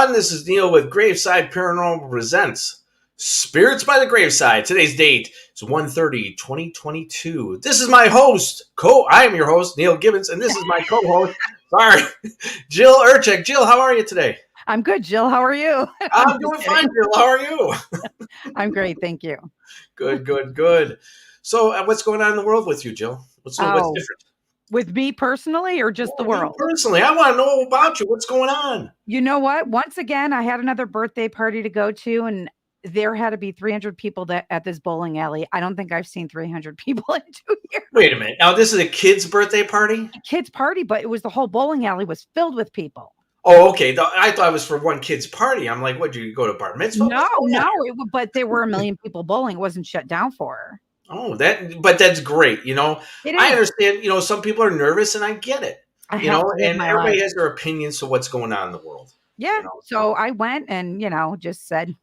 everyone. This is Neal with Graveside Paranormal Presents Spirits by the Graveside. Today's date is 1/30/2022. This is my host. I am your host, Neal Gibbons, and this is my co-host, Jill Urchek. Jill, how are you today? I'm good, Jill. How are you? I'm doing fine, Jill. How are you? I'm great, thank you. Good. So, what's going on in the world with you, Jill? What's different? With me personally or just the world? Personally, I want to know about you. What's going on? You know what? Once again, I had another birthday party to go to, and there had to be 300 people at this bowling alley. I don't think I've seen 300 people in 2 years. Wait a minute. Now, this is a kid's birthday party? A kid's party, but it was the whole bowling alley was filled with people. Oh, okay. I thought it was for one kid's party. I'm like, what, did you go to bar mitzvah? No, but there were a million people bowling. It wasn't shut down for her. Oh, but that's great. You know, I understand, some people are nervous and I get it, and everybody has their opinions to what's going on in the world. Yeah. So I went and, just said,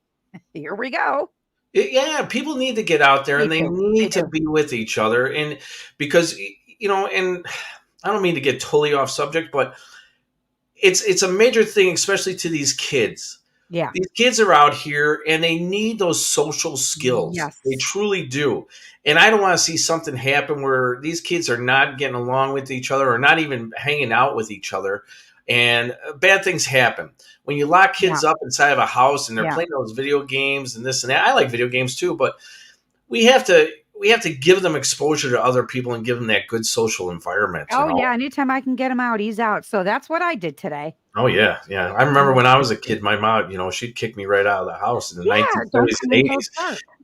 here we go. Yeah. People need to get out there and they need to be with each other. And because, and I don't mean to get totally off subject, but it's a major thing, especially to these kids. Yeah. These kids are out here and they need those social skills. Yes. They truly do. And I don't want to see something happen where these kids are not getting along with each other or not even hanging out with each other. And bad things happen. When you lock kids up inside of a house and they're playing those video games and this and that. I like video games too, but we have to give them exposure to other people and give them that good social environment. Yeah. Anytime I can get him out, he's out. So that's what I did today. Oh, yeah. I remember when I was a kid, my mom, she'd kick me right out of the house in the 1930s and 80s.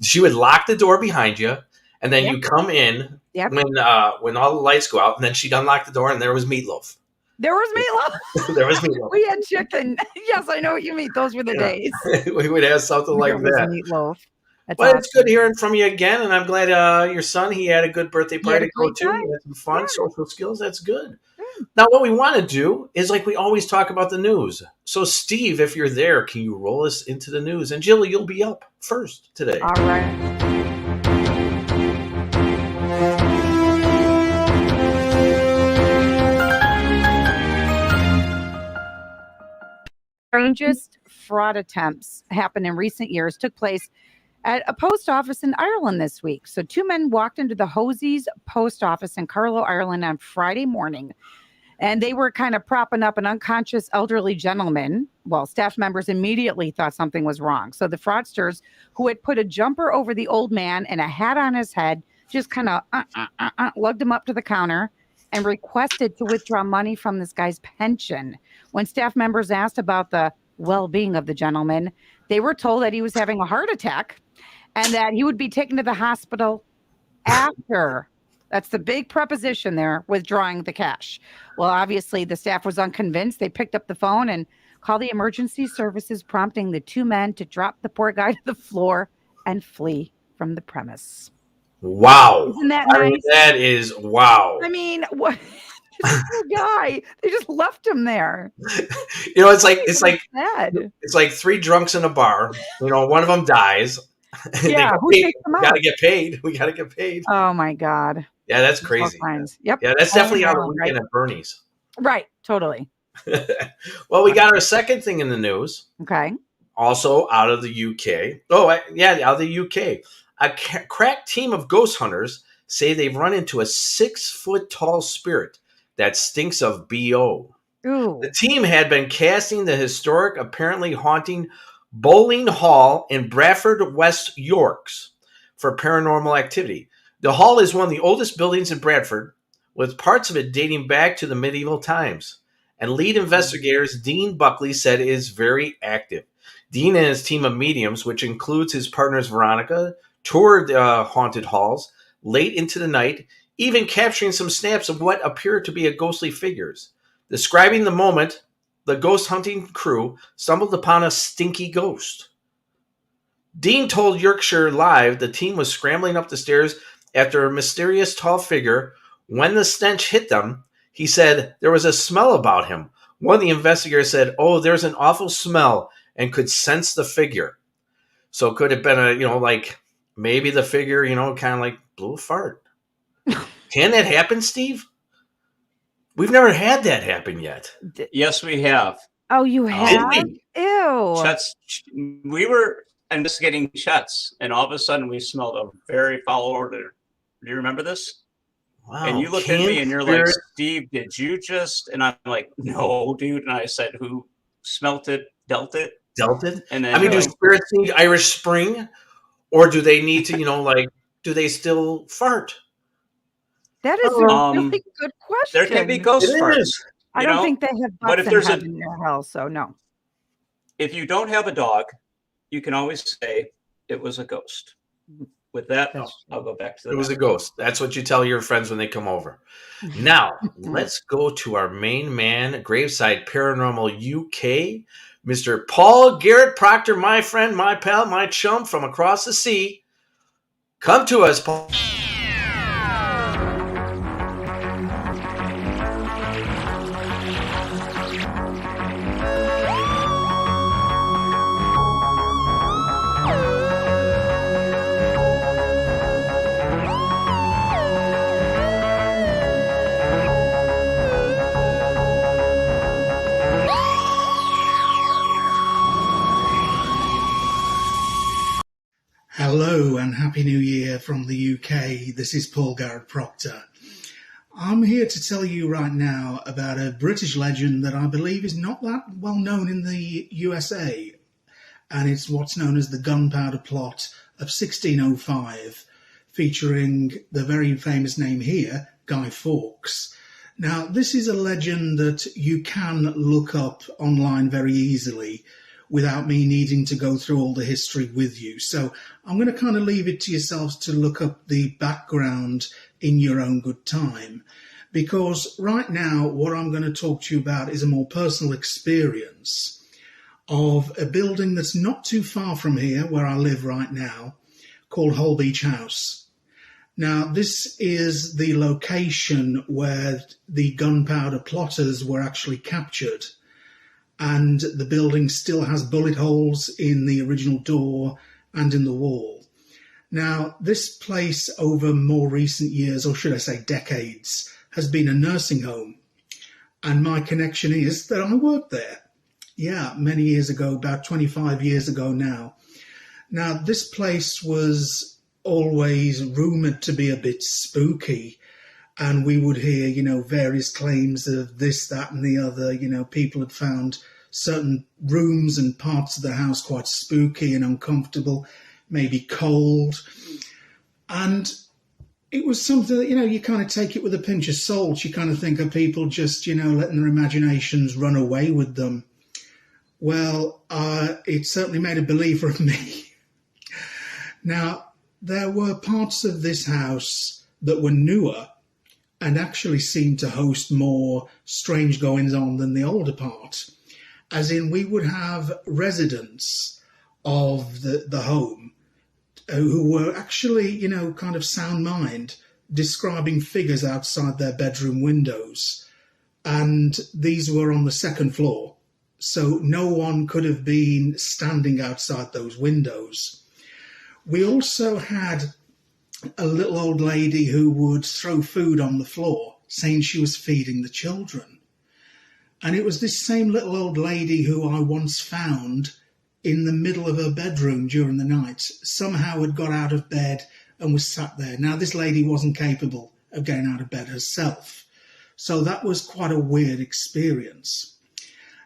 She would lock the door behind you, and then you come in when all the lights go out, and then she'd unlock the door, and there was meatloaf. There was meatloaf. There was meatloaf. We had chicken. Yes, I know what you mean. Those were the days. We would have something like that. Meatloaf. But awesome. It's good hearing from you again, and I'm glad your son, he had a good birthday party to go to. He had some fun social skills. That's good. Now, what we want to do is, like we always talk about the news. So, Steve, if you're there, can you roll us into the news? And Jill, you'll be up first today. All right. Strangest fraud attempts happened in recent years took place at a post office in Ireland this week. So 2 men walked into the Hosie's post office in Carlow, Ireland on Friday morning, and they were kind of propping up an unconscious elderly gentleman. Well, staff members immediately thought something was wrong. So the fraudsters, who had put a jumper over the old man and a hat on his head, just kind of lugged him up to the counter and requested to withdraw money from this guy's pension. When staff members asked about the well-being of the gentleman, they were told that he was having a heart attack and that he would be taken to the hospital after. That's the big preposition there, withdrawing the cash. Well, obviously, the staff was unconvinced. They picked up the phone and called the emergency services, prompting the 2 men to drop the poor guy to the floor and flee from the premise. Wow. Isn't that nice? That is wow. I mean, what? This poor guy, they just left him there. It's like 3 drunks in a bar. One of them dies. Yeah, we gotta get paid. We gotta get paid. Oh my God. Yeah, that's crazy. Yep. Yeah, that's definitely on the weekend at Bernie's. Right, totally. Well, we got our second thing in the news. Okay. Also out of the UK. Out of the UK. A crack team of ghost hunters say they've run into a 6-foot-tall spirit that stinks of BO. Ooh. The team had been casting the historic, apparently haunting Bowling Hall in Bradford, West Yorks for paranormal activity. The hall is one of the oldest buildings in Bradford, with parts of it dating back to the medieval times. And lead investigators Dean Buckley said it is very active. Dean and his team of mediums, which includes his partners Veronica, toured haunted halls late into the night, even capturing some snaps of what appeared to be a ghostly figures. Describing the moment, the ghost hunting crew stumbled upon a stinky ghost. Dean told Yorkshire Live the team was scrambling up the stairs after a mysterious tall figure. When the stench hit them, he said there was a smell about him. One of the investigators said, "Oh, there's an awful smell," and could sense the figure. So it could have been maybe the figure, kind of like blew a fart. Can that happen, Steve? We've never had that happen yet. Yes, we have. Oh, you Did have? we? Ew. Chet's, we were investigating Chet's, and all of a sudden we smelled a very foul odor. Do you remember this? Wow. And you looked at me and you're like, Steve, did you just? And I'm like, no, dude. And I said, who smelt it, dealt it? Dealt it? And then I mean, do spirits need Irish Spring? Or do they need to, like, do they still fart? That is a really good question. There can be ghost farts. I don't think they have butts in heaven or hell, so no. If you don't have a dog, you can always say it was a ghost. With that, I'll go back to it was a ghost. That's what you tell your friends when they come over. Now, let's go to our main man, Graveside Paranormal UK, Mr. Paul Garrett Proctor, my friend, my pal, my chum from across the sea. Come to us, Paul. Hello and Happy New Year from the UK. This is Paul Garrett Proctor. I'm here to tell you right now about a British legend that I believe is not that well known in the USA, and it's what's known as the Gunpowder Plot of 1605, featuring the very famous name here, Guy Fawkes. Now, this is a legend that you can look up online very easily without me needing to go through all the history with you. So I'm going to kind of leave it to yourselves to look up the background in your own good time. Because right now, what I'm going to talk to you about is a more personal experience of a building that's not too far from here, where I live right now, called Holbeach House. Now, this is the location where the gunpowder plotters were actually captured. And the building still has bullet holes in the original door and in the wall. Now, this place over more recent years, or should I say decades, has been a nursing home. And my connection is that I worked there. Yeah, many years ago, about 25 years ago now. Now, this place was always rumoured to be a bit spooky. And we would hear, various claims of this, that, and the other. People had found certain rooms and parts of the house quite spooky and uncomfortable, maybe cold. And it was something that, you kind of take it with a pinch of salt. You kind of think of people just, letting their imaginations run away with them. Well, it certainly made a believer of me. Now, there were parts of this house that were newer and actually seemed to host more strange goings-on than the older part. As in, we would have residents of the home who were actually, kind of sound mind, describing figures outside their bedroom windows. And these were on the second floor, so no one could have been standing outside those windows. We also had a little old lady who would throw food on the floor, saying she was feeding the children. And it was this same little old lady who I once found in the middle of her bedroom during the night. Somehow had got out of bed and was sat there. Now, this lady wasn't capable of getting out of bed herself. So that was quite a weird experience.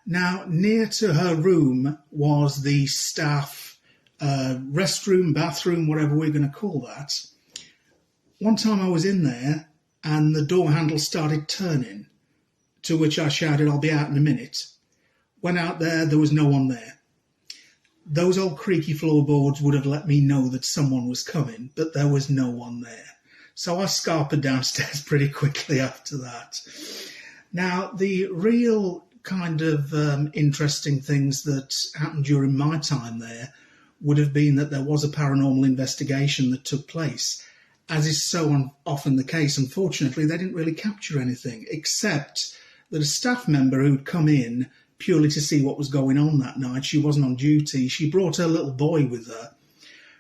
Now, near to her room was the staff restroom, bathroom, whatever we're going to call that. One time I was in there and the door handle started turning, to which I shouted, "I'll be out in a minute." Went out there was no one there. Those old creaky floorboards would have let me know that someone was coming, but there was no one there. So I scarpered downstairs pretty quickly after that. Now, the real kind of interesting things that happened during my time there would have been that there was a paranormal investigation that took place. As is so often the case, unfortunately, they didn't really capture anything, except that a staff member who'd come in purely to see what was going on that night, she wasn't on duty, she brought her little boy with her,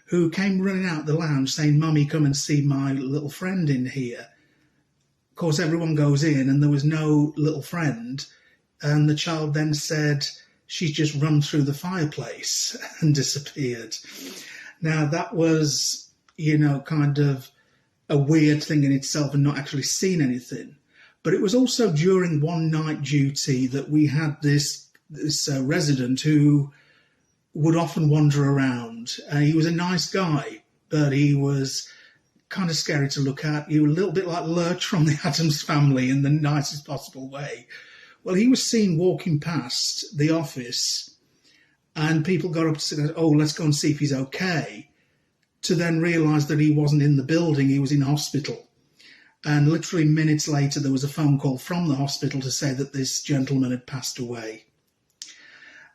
who came running out the lounge saying, "Mummy, come and see my little friend in here." Of course, everyone goes in and there was no little friend And the child then said, she's just run through the fireplace and disappeared. Now, that was, kind of a weird thing in itself and not actually seen anything. But it was also during one night duty that we had this resident who would often wander around. He was a nice guy, but he was kind of scary to look at. He was a little bit like Lurch from the Addams Family in the nicest possible way. Well, he was seen walking past the office, and people got up to say, oh, let's go and see if he's okay, to then realise that he wasn't in the building, he was in hospital. And literally minutes later, there was a phone call from the hospital to say that this gentleman had passed away.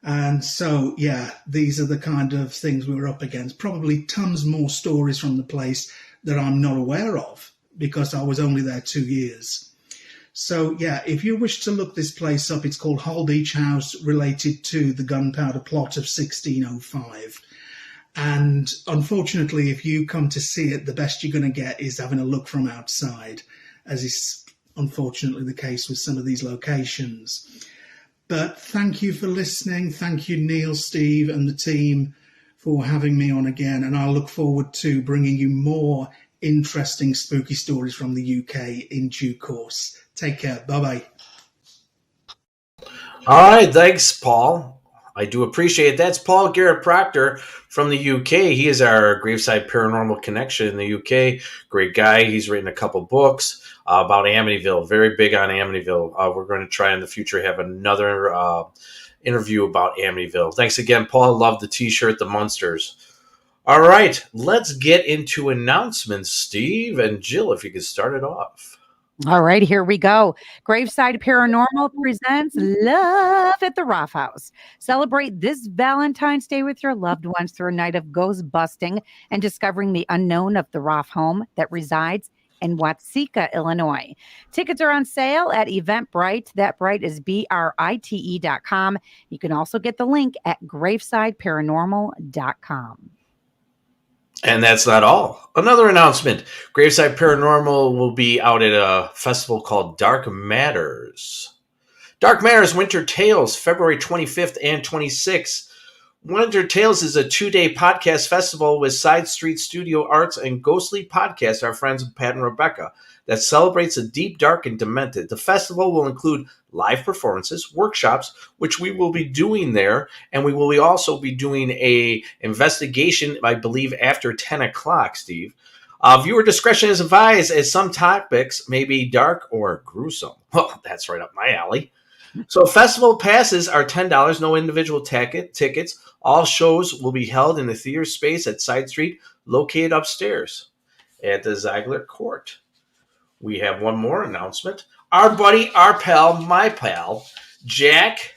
And so, yeah, these are the kind of things we were up against. Probably tons more stories from the place that I'm not aware of, because I was only there 2 years. So, yeah, if you wish to look this place up, it's called Hull Beach House, related to the gunpowder plot of 1605. And unfortunately, if you come to see it, the best you're going to get is having a look from outside, as is unfortunately the case with some of these locations. But thank you for listening. Thank you, Neal, Steve, and the team for having me on again. And I look forward to bringing you more interesting spooky stories from the UK in due course. Take care. Bye-bye. All right. Thanks, Paul. I do appreciate it. That's Paul Garrett Proctor from the UK. He is our Graveside Paranormal Connection in the UK. Great guy. He's written a couple books about Amityville. Very big on Amityville. We're going to try in the future have another interview about Amityville. Thanks again, Paul. Love the T-shirt, the Munsters. All right. Let's get into announcements, Steve and Jill, if you could start it off. All right, here we go. Graveside Paranormal presents Love at the Rough House. Celebrate this Valentine's Day with your loved ones through a night of ghost busting and discovering the unknown of the Rough home that resides in Watseka, Illinois. Tickets are on sale at Eventbrite. That Brite is BRITE.com. You can also get the link at gravesideparanormal.com. And that's not all. Another announcement. Graveside Paranormal will be out at a festival called Dark Matters. Dark Matters Winter Tales, February 25th and 26th. Winter Tales is a 2-day podcast festival with Side Street Studio Arts and Ghostly Podcast, our friends Pat and Rebecca, that celebrates the deep, dark, and demented. The festival will include live performances, workshops, which we will be doing there, and we will also be doing a investigation, I believe, after 10 o'clock, Steve. Viewer discretion is advised, as some topics may be dark or gruesome. Well, that's right up my alley. So festival passes are $10, no individual tickets. All shows will be held in the theater space at Side Street, located upstairs at the Ziegler Court. We have one more announcement. Our buddy, our pal, my pal, Jack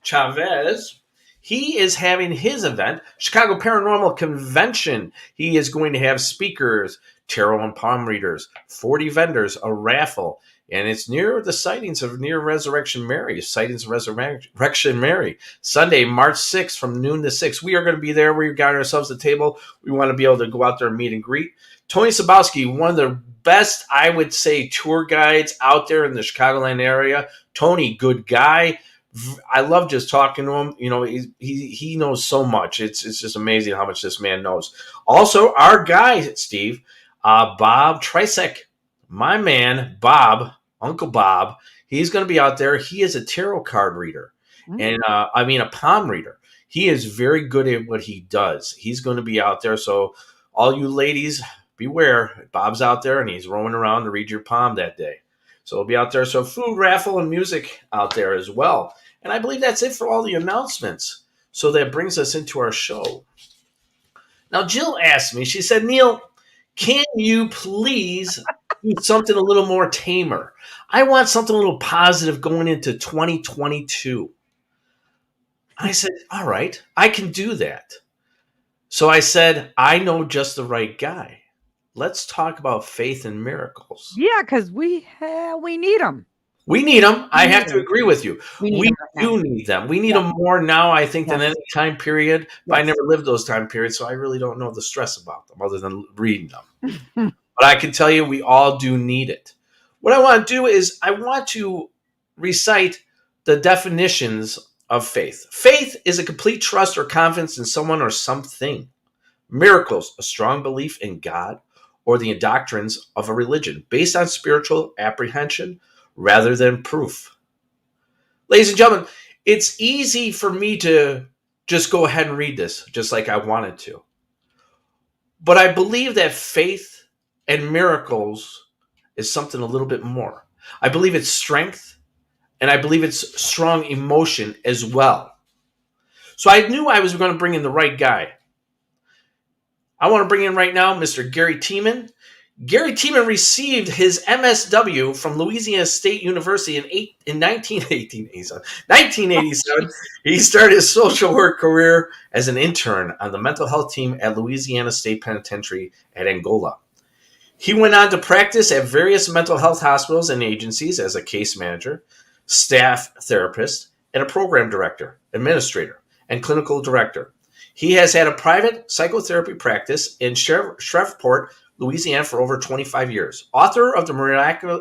Chavez, he is having his event, Chicago Paranormal Convention. He is going to have speakers, tarot and palm readers, 40 vendors, a raffle, and it's near the sightings of near Resurrection Mary, sightings of Resurrection Mary, Sunday, March 6th from noon to 6. We are going to be there. We got ourselves a table. We want to be able to go out there and meet and greet. Tony Sabowski, one of the best, I would say, tour guides out there in the Chicagoland area. Tony, good guy. I love just talking to him. You know, he knows so much. It's just amazing how much this man knows. Also, our guy, Steve, Bob Trisek, my man, Bob, Uncle Bob, he's going to be out there. He is a tarot card reader, and a palm reader. He is very good at what he does. He's going to be out there. So all you ladies, beware. Bob's out there, and he's roaming around to read your palm that day. So he'll be out there. So food, raffle, and music out there as well. And I believe that's it for all the announcements. So that brings us into our show. Now, Jill asked me, she said, Neal, can you please do something a little more tamer? I want something a little positive going into 2022. I said, all right, I can do that. So I said, I know just the right guy. Let's talk about faith and miracles. Yeah, because we need them. We need them. I have to agree with you. We do need them. We need them more now, I think, than any time period. But I never lived those time periods, so I really don't know the stress about them other than reading them. But I can tell you, we all do need it. What I want to do is I want to recite the definitions of faith. Faith is a complete trust or confidence in someone or something. Miracles, a strong belief in God or the doctrines of a religion based on spiritual apprehension rather than proof. Ladies and gentlemen, it's easy for me to just go ahead and read this just like I wanted to. But I believe that faith and miracles is something a little bit more. I believe it's strength, and I believe it's strong emotion as well. So I knew I was going to bring in the right guy. I want to bring in right now Mr. Gary Tiemann. Gary Tiemann received his MSW from Louisiana State University in 1987. He started his social work career as an intern on the mental health team at Louisiana State Penitentiary at Angola. He went on to practice at various mental health hospitals and agencies as a case manager, staff therapist, and a program director, administrator, and clinical director. He has had a private psychotherapy practice in Shreveport, Louisiana for over 25 years. Author of the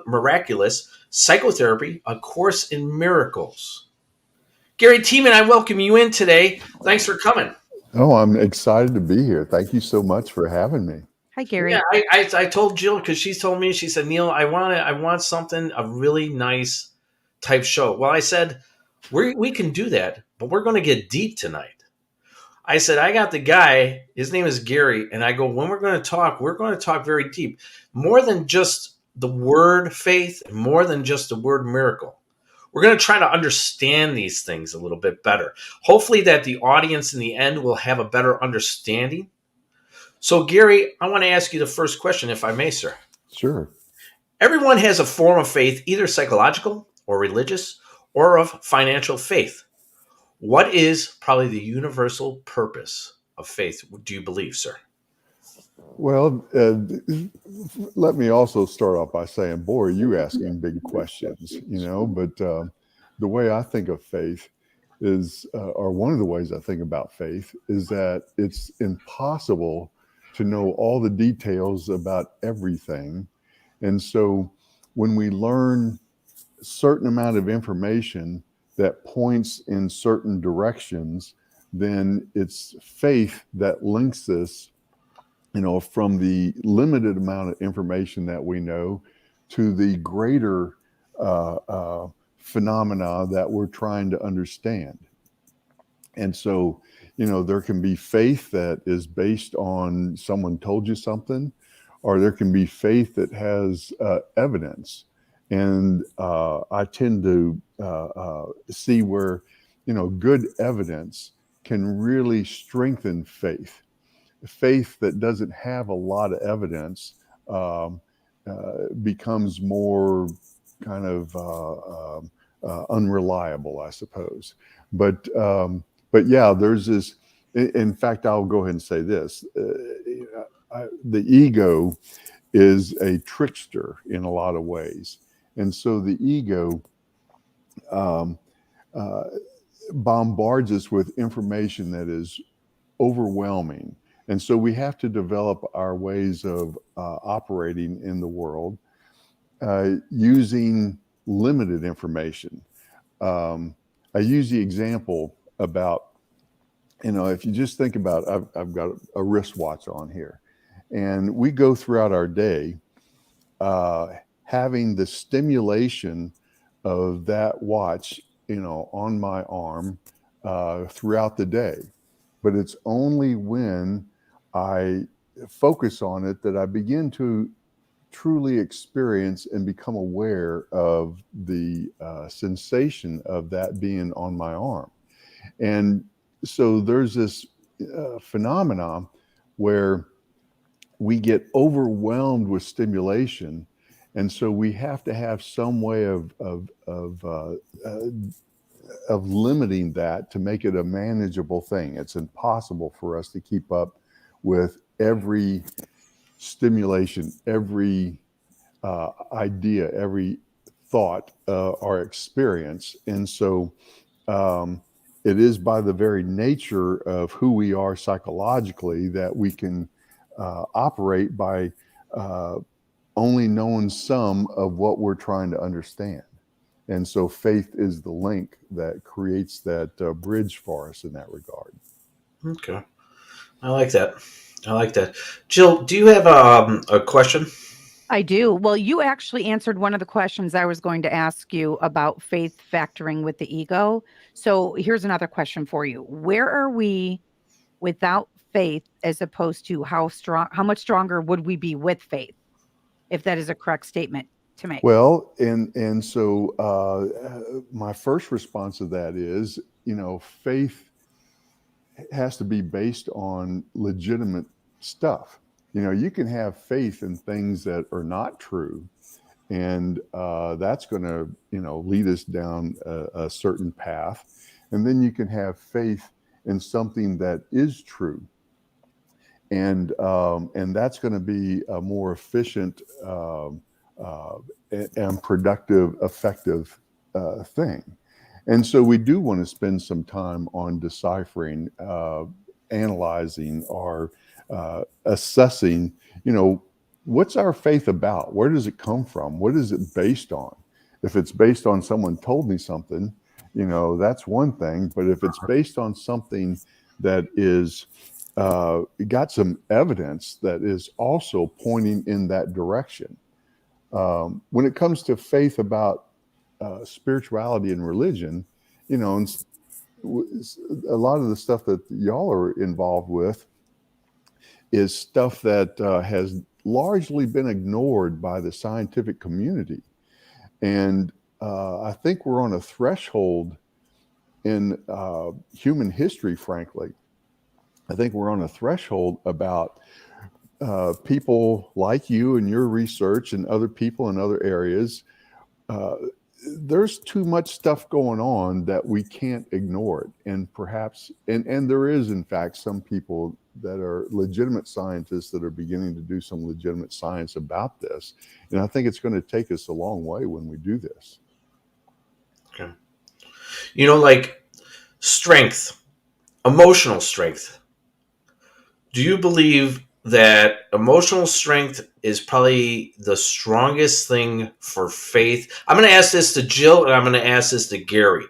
Miraculous Psychotherapy, A Course in Miracles. Gary Tiemann, I welcome you in today. Thanks for coming. Oh, I'm excited to be here. Thank you so much for having me. Hi, Gary. Yeah, I told Jill, because she told me, she said, Neal, I want something, a really nice type show. Well, I said, we can do that, but we're going to get deep tonight. I said, I got the guy, his name is Gary, and I go, when we're going to talk very deep. More than just the word faith, more than just the word miracle. We're going to try to understand these things a little bit better. Hopefully that the audience in the end will have a better understanding. So, Gary, I want to ask you the first question, if I may, sir. Sure. Everyone has a form of faith, either psychological or religious or of financial faith. What is probably the universal purpose of faith, do you believe, sir? Well, let me also start off by saying, boy, are you asking big questions, but the way I think of faith is, or one of the ways I think about faith is that it's impossible to know all the details about everything. And so when we learn a certain amount of information that points in certain directions, then it's faith that links us, from the limited amount of information that we know to the greater phenomena that we're trying to understand. And so, there can be faith that is based on someone told you something, or there can be faith that has evidence. And I tend to see where, good evidence can really strengthen faith. Faith that doesn't have a lot of evidence becomes more kind of unreliable, I suppose. But yeah, there's this. In fact, I'll go ahead and say this: the ego is a trickster in a lot of ways. And so the ego bombards us with information that is overwhelming. And so we have to develop our ways of operating in the world using limited information. I use the example about, if you just think about, I've got a wristwatch on here, and we go throughout our day having the stimulation of that watch, on my arm throughout the day. But it's only when I focus on it that I begin to truly experience and become aware of the sensation of that being on my arm. And so there's this phenomenon where we get overwhelmed with stimulation. And so we have to have some way of limiting that to make it a manageable thing. It's impossible for us to keep up with every stimulation, every idea, every thought or experience. And so it is by the very nature of who we are psychologically that we can operate by only knowing some of what we're trying to understand. And so faith is the link that creates that bridge for us in that regard. Okay. I like that. I like that. Jill, do you have a question? I do. Well, you actually answered one of the questions I was going to ask you about faith factoring with the ego. So here's another question for you. Where are we without faith as opposed to how much stronger would we be with faith? If that is a correct statement to make. Well, and so my first response to that is, faith has to be based on legitimate stuff. You can have faith in things that are not true, and that's going to, lead us down a certain path. And then you can have faith in something that is true, and that's going to be a more efficient and productive, effective thing. And so we do want to spend some time on deciphering, analyzing, or assessing, what's our faith about? Where does it come from? What is it based on? If it's based on someone told me something, that's one thing. But if it's based on something that is got some evidence that is also pointing in that direction. When it comes to faith about spirituality and religion, and a lot of the stuff that y'all are involved with is stuff that has largely been ignored by the scientific community. And I think we're on a threshold in human history, frankly. I think we're on a threshold about people like you and your research and other people in other areas. There's too much stuff going on that we can't ignore it. And perhaps, and there is, in fact, some people that are legitimate scientists that are beginning to do some legitimate science about this. And I think it's going to take us a long way when we do this. Okay. Like strength, emotional strength. Do you believe that emotional strength is probably the strongest thing for faith? I'm going to ask this to Jill, and I'm going to ask this to Gary.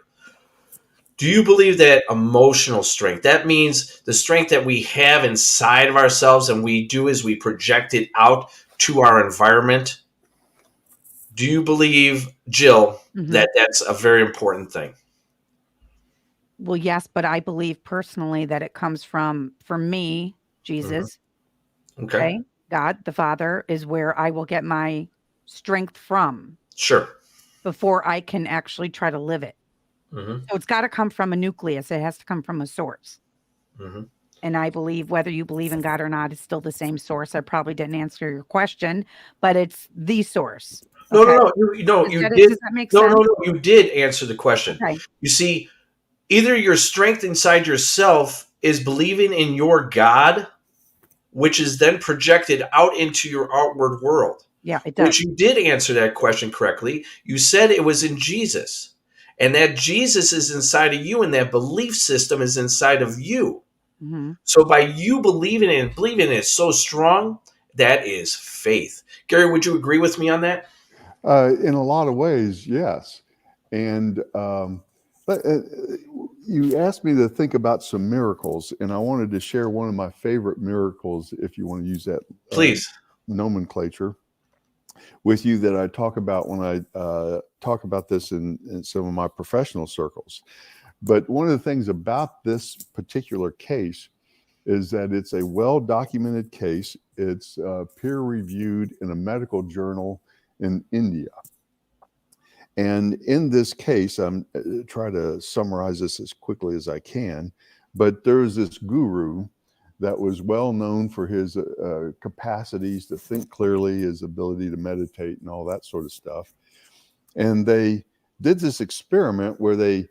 Do you believe that emotional strength, that means the strength that we have inside of ourselves and we do is we project it out to our environment? Do you believe, Jill, that that's a very important thing? Well, yes, but I believe personally that it comes from, for me, Jesus. Okay. God, the Father, is where I will get my strength from. Sure. Before I can actually try to live it. So it's got to come from a nucleus. It has to come from a source. And I believe whether you believe in God or not, it's still the same source. I probably didn't answer your question, but it's the source. Okay? No. You did. Does that make sense? No. You did answer the question. Okay. You see, either your strength inside yourself is believing in your God, which is then projected out into your outward world. Yeah, it does. Which you did answer that question correctly. You said it was in Jesus. And that Jesus is inside of you, and that belief system is inside of you. So by you believing it so strong, that is faith. Gary, would you agree with me on that? In a lot of ways, yes. And you asked me to think about some miracles, and I wanted to share one of my favorite miracles, if you want to use that please nomenclature, with you that I talk about when I talk about this in some of my professional circles. But one of the things about this particular case is that it's a well-documented case. It's peer-reviewed in a medical journal in India. And in this case, I'm trying to summarize this as quickly as I can, but there's this guru that was well known for his capacities to think clearly, his ability to meditate and all that sort of stuff. And they did this experiment where they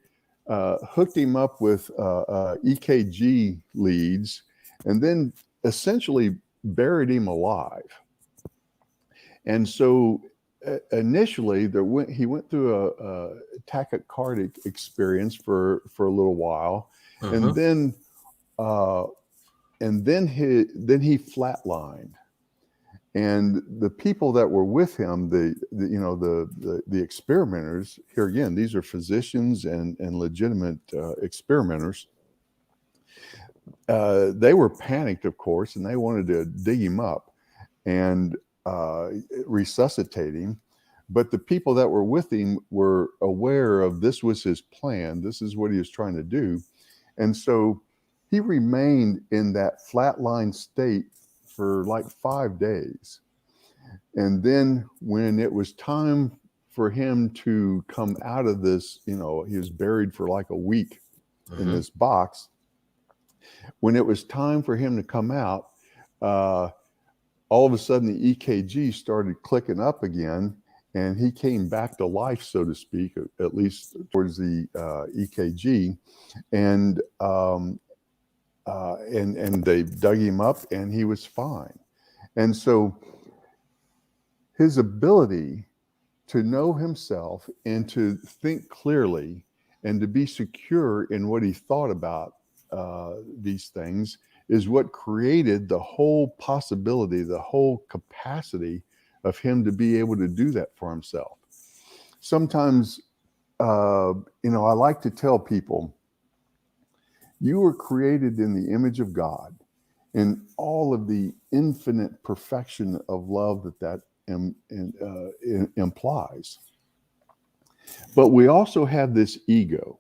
hooked him up with EKG leads and then essentially buried him alive. And so initially he went through a tachycardic experience for a little while, and then he flatlined. And the people that were with him, the experimenters, here again, these are physicians and legitimate experimenters. They were panicked, of course, and they wanted to dig him up and resuscitate him. But the people that were with him were aware of this was his plan. This is what he was trying to do. And so he remained in that flatline state for like 5 days. And then when it was time for him to come out of this, he was buried for like a week in this box. When it was time for him to come out, all of a sudden the EKG started clicking up again, and he came back to life, so to speak, at least towards the EKG, and they dug him up, and he was fine. And so his ability to know himself and to think clearly and to be secure in what he thought about these things is what created the whole possibility, the whole capacity of him to be able to do that for himself. Sometimes, I like to tell people, you were created in the image of God, and all of the infinite perfection of love that implies. But we also have this ego.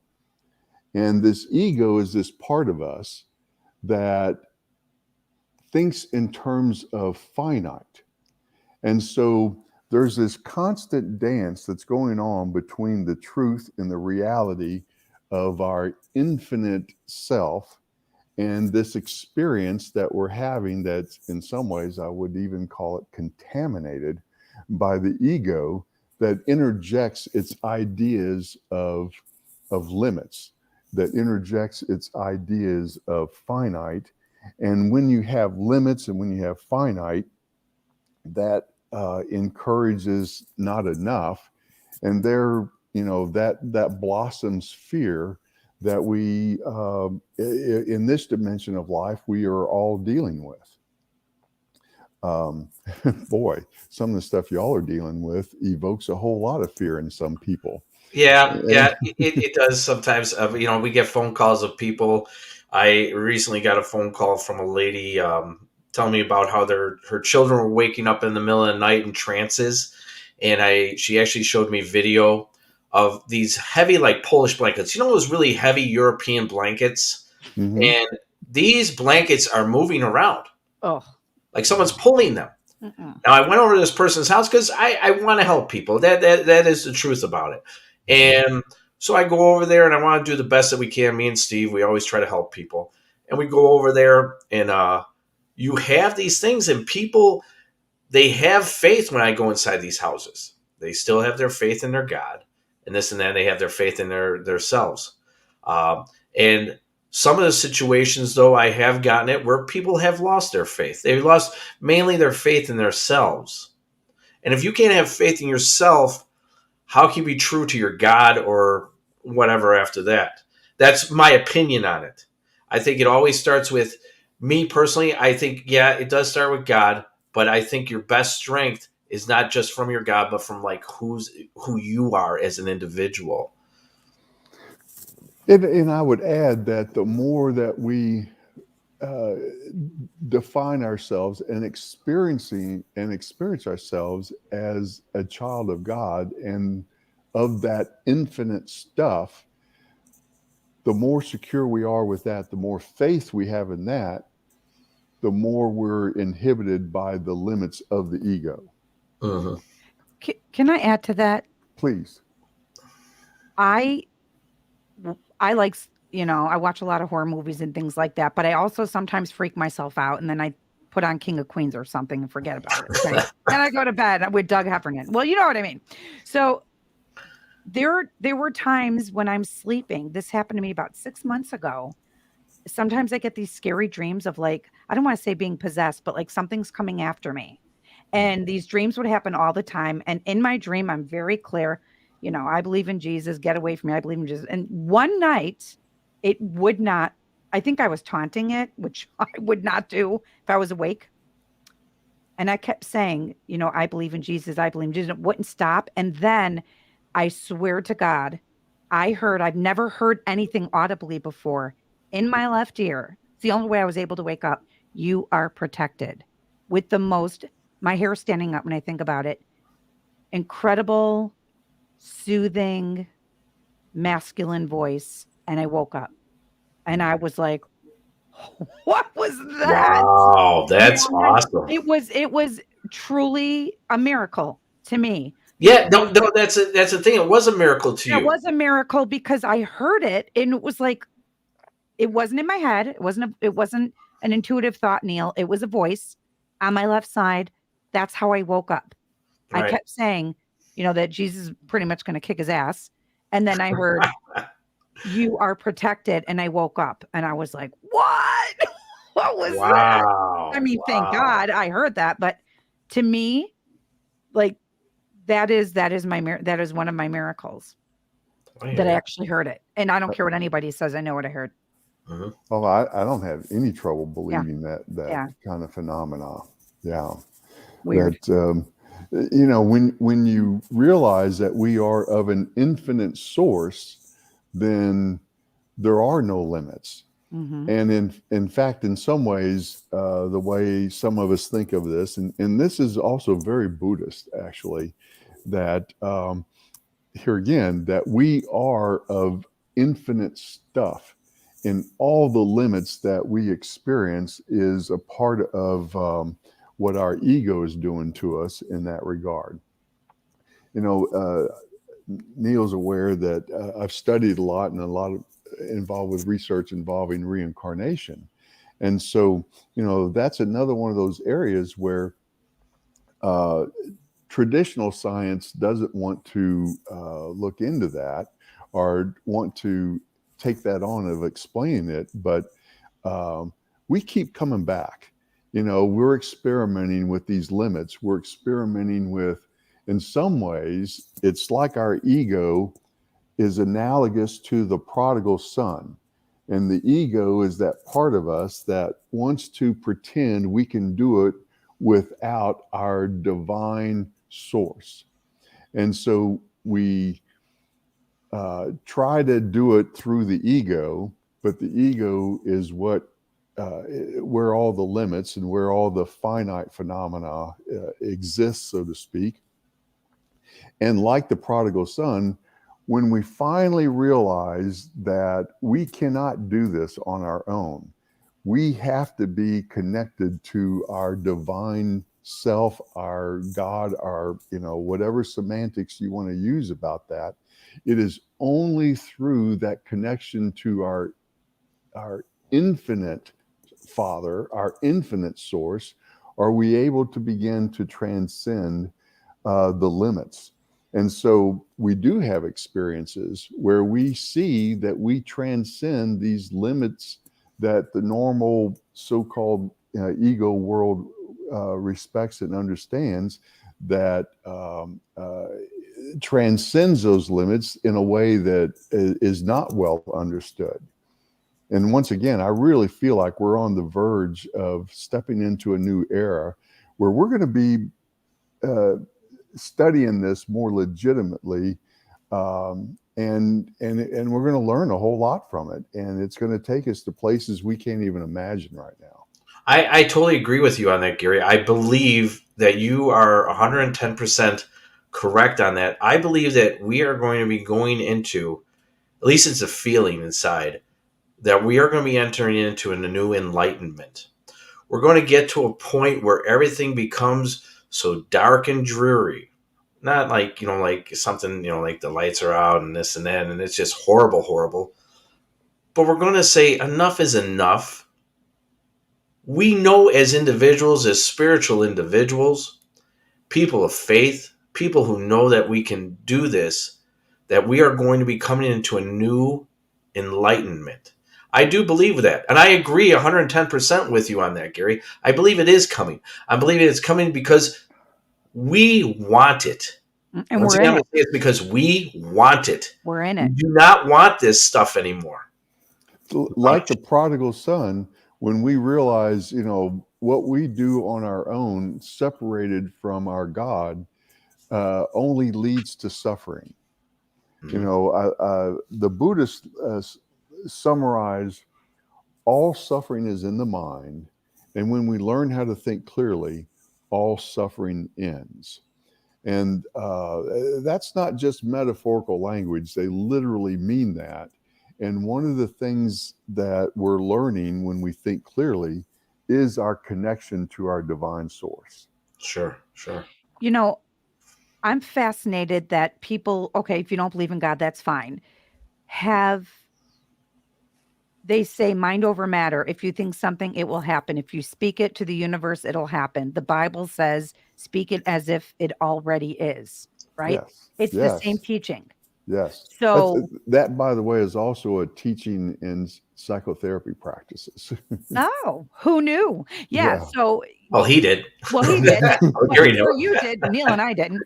And this ego is this part of us that thinks in terms of finite. And so there's this constant dance that's going on between the truth and the reality of our infinite self and this experience that we're having that's, in some ways, I would even call it contaminated by the ego that interjects its ideas of limits, that interjects its ideas of finite. And when you have limits and when you have finite, that encourages not enough. And that blossoms fear that we, in this dimension of life, we are all dealing with. Boy, some of the stuff y'all are dealing with evokes a whole lot of fear in some people. Yeah, it does sometimes. We get phone calls of people. I recently got a phone call from a lady telling me about how her children were waking up in the middle of the night in trances, and she actually showed me video of these heavy, like, Polish blankets. Those really heavy European blankets, and these blankets are moving around. Oh, like someone's pulling them. Now, I went over to this person's house because I want to help people. That is the truth about it. And so I go over there and I want to do the best that we can. Me and Steve, we always try to help people. And we go over there and you have these things, and people, they have faith when I go inside these houses. They still have their faith in their God and this and that. They have their faith in their selves. And some of the situations, though, I have gotten it where people have lost their faith. They've lost mainly their faith in themselves. And if you can't have faith in yourself, how can you be true to your God or whatever after that? That's my opinion on it. I think it always starts with me personally. I think, yeah, it does start with God, but I think your best strength is not just from your God, but from like who you are as an individual. And I would add that the more that we define ourselves and experience ourselves as a child of God and of that infinite stuff, the more secure we are with that, the more faith we have in that, the more we're inhibited by the limits of the ego. Can I add to that? Please. I like, I watch a lot of horror movies and things like that, but I also sometimes freak myself out, and then I put on King of Queens or something and forget about it. Okay? And I go to bed with Doug Heffernan. Well, you know what I mean. So there were times when I'm sleeping. This happened to me about 6 months ago. Sometimes I get these scary dreams of, like, I don't want to say being possessed, but like something's coming after me. And these dreams would happen all the time. And in my dream, I'm very clear. I believe in Jesus, get away from me. I believe in Jesus. And one night it would not, I think I was taunting it, which I would not do if I was awake. And I kept saying, I believe in Jesus. I believe in Jesus. It wouldn't stop. And then I swear to God, I've never heard anything audibly before in my left ear. It's the only way I was able to wake up. You are protected, with my hair standing up when I think about it. Incredible, soothing, masculine voice. And I woke up and I was like, what was that? Wow, that's And awesome. it was truly a miracle to me. Yeah, no, that's the thing. It was a miracle to you. It was a miracle because I heard it and it was like, it wasn't in my head. It wasn't an intuitive thought, Neal. It was a voice on my left side. That's how I woke up. Right. I kept saying, that Jesus is pretty much going to kick his ass. And then I heard, you are protected. And I woke up and I was like, what? What was that? I mean, thank God I heard that. But to me, like, that is one of my miracles that I actually heard it. And I don't care what anybody says. I know what I heard. Mm-hmm. Well, I don't have any trouble believing that kind of phenomena. Yeah. Weird. That, when you realize that we are of an infinite source, then there are no limits. Mm-hmm. And in fact, in some ways, the way some of us think of this, and this is also very Buddhist, actually, that here again, that we are of infinite stuff. And all the limits that we experience is a part of what our ego is doing to us in that regard. Neal's aware that I've studied a lot and a lot of involved with research involving reincarnation. And so, that's another one of those areas where traditional science doesn't want to look into that or want to take that on of explaining it. But we keep coming back. We're experimenting with these limits. We're experimenting with, in some ways, it's like our ego is analogous to the prodigal son. And the ego is that part of us that wants to pretend we can do it without our divine source. And so we try to do it through the ego, but the ego is where all the limits and where all the finite phenomena exist, so to speak. And like the prodigal son, when we finally realize that we cannot do this on our own, we have to be connected to our divine self, our God, our, whatever semantics you want to use about that. It is only through that connection to our infinite Father, our infinite source, are we able to begin to transcend the limits. And so we do have experiences where we see that we transcend these limits that the normal so-called ego world respects and understands, that transcends those limits in a way that is not well understood. And once again, I really feel like we're on the verge of stepping into a new era where we're going to be studying this more legitimately, and we're going to learn a whole lot from it, and it's going to take us to places we can't even imagine right now. I totally agree with you on that, Gary. I believe that you are 110% correct on that. I believe that we are going to be going into, at least it's a feeling inside, that we are going to be entering into a new enlightenment. We're going to get to a point where everything becomes so dark and dreary. Not like, like something, like the lights are out and this and that, and it's just horrible, horrible. But we're going to say enough is enough. We know as individuals, as spiritual individuals, people of faith, people who know that we can do this, that we are going to be coming into a new enlightenment. I do believe that. And I agree 110% with you on that, Gary. I believe it is coming. I believe it's coming because we want it. And Once we're again, in it. it's because we want it. We're in it. We do not want this stuff anymore. Like the prodigal son, when we realize, what we do on our own, separated from our God, only leads to suffering. You know, the Buddhists summarize all suffering is in the mind, and when we learn how to think clearly, all suffering ends. And that's not just metaphorical language. They literally mean that. And one of the things that we're learning when we think clearly is our connection to our divine source. Sure, sure. You know, I'm fascinated that people, okay, if you don't believe in God, that's fine. They say mind over matter. If you think something, it will happen. If you speak it to the universe, it'll happen. The Bible says, speak it as if it already is, right? Yes. It's the same teaching. Yes. So that, by the way, is also a teaching in psychotherapy practices. oh, who knew? Yeah. So, well, he did. Well, he did. Gary Or you did. Neal and I didn't.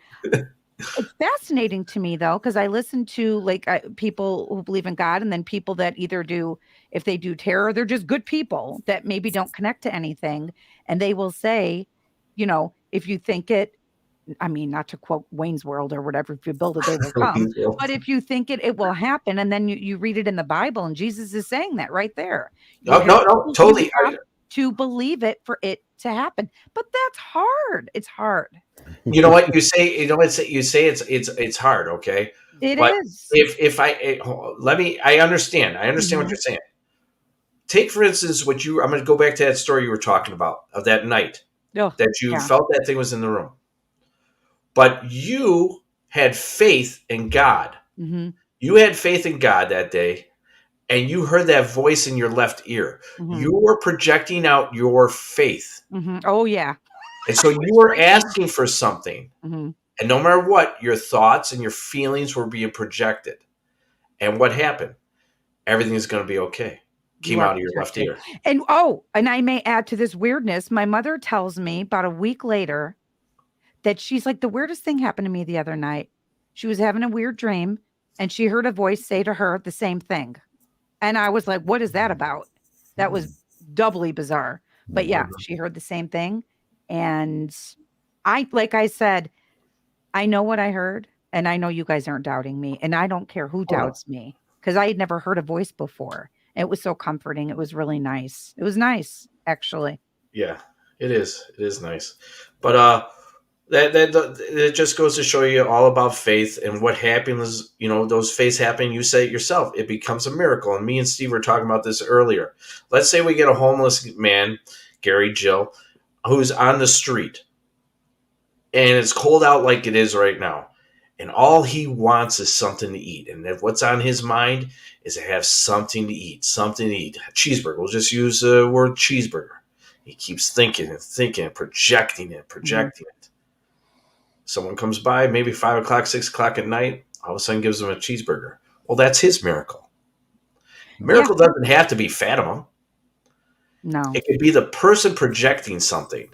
It's fascinating to me, though, because I listen to like people who believe in God, and then people that either do, if they do tarot, they're just good people that maybe don't connect to anything. And they will say, you know, if you think it, I mean, not to quote Wayne's World or whatever, if you build it, they will come. But if you think it, it will happen. And then you read it in the Bible, and Jesus is saying that right there. No, totally. You have to believe it for it to happen. But that's hard. It's hard. You know what you say? You know what you say? It's hard. Okay, it but is. If let me, I understand. I understand what you're saying. Take for instance what I'm going to go back to that story you were talking about of that night that you felt that thing was in the room, but you had faith in God. Mm-hmm. You had faith in God that day, and you heard that voice in your left ear. Mm-hmm. You were projecting out your faith. Mm-hmm. Oh yeah. And so you were asking for something. Mm-hmm. And no matter what, your thoughts and your feelings were being projected. And what happened? Everything is going to be okay. Came out of your left ear. And and I may add to this weirdness. My mother tells me about a week later that she's like, the weirdest thing happened to me the other night. She was having a weird dream, and she heard a voice say to her the same thing. And I was like, what is that about? That was doubly bizarre. But yeah, she heard the same thing. And like I said, I know what I heard, and I know you guys aren't doubting me, and I don't care who doubts me, because I had never heard a voice before. It was so comforting. It was really nice. It was nice, actually. Yeah, it is. It is nice. But that it just goes to show you all about faith and what happens. You know, those faiths happen. You say it yourself. It becomes a miracle. And me and Steve were talking about this earlier. Let's say we get a homeless man, Gary, Jill, who's on the street, and it's cold out like it is right now, and all he wants is something to eat. And if what's on his mind is to have something to eat, A cheeseburger. We'll just use the word cheeseburger. He keeps thinking and projecting it. Someone comes by, maybe 5 o'clock, 6 o'clock at night, all of a sudden gives him a cheeseburger. Well, that's his miracle. Miracle doesn't have to be Fatima. No. It could be the person projecting something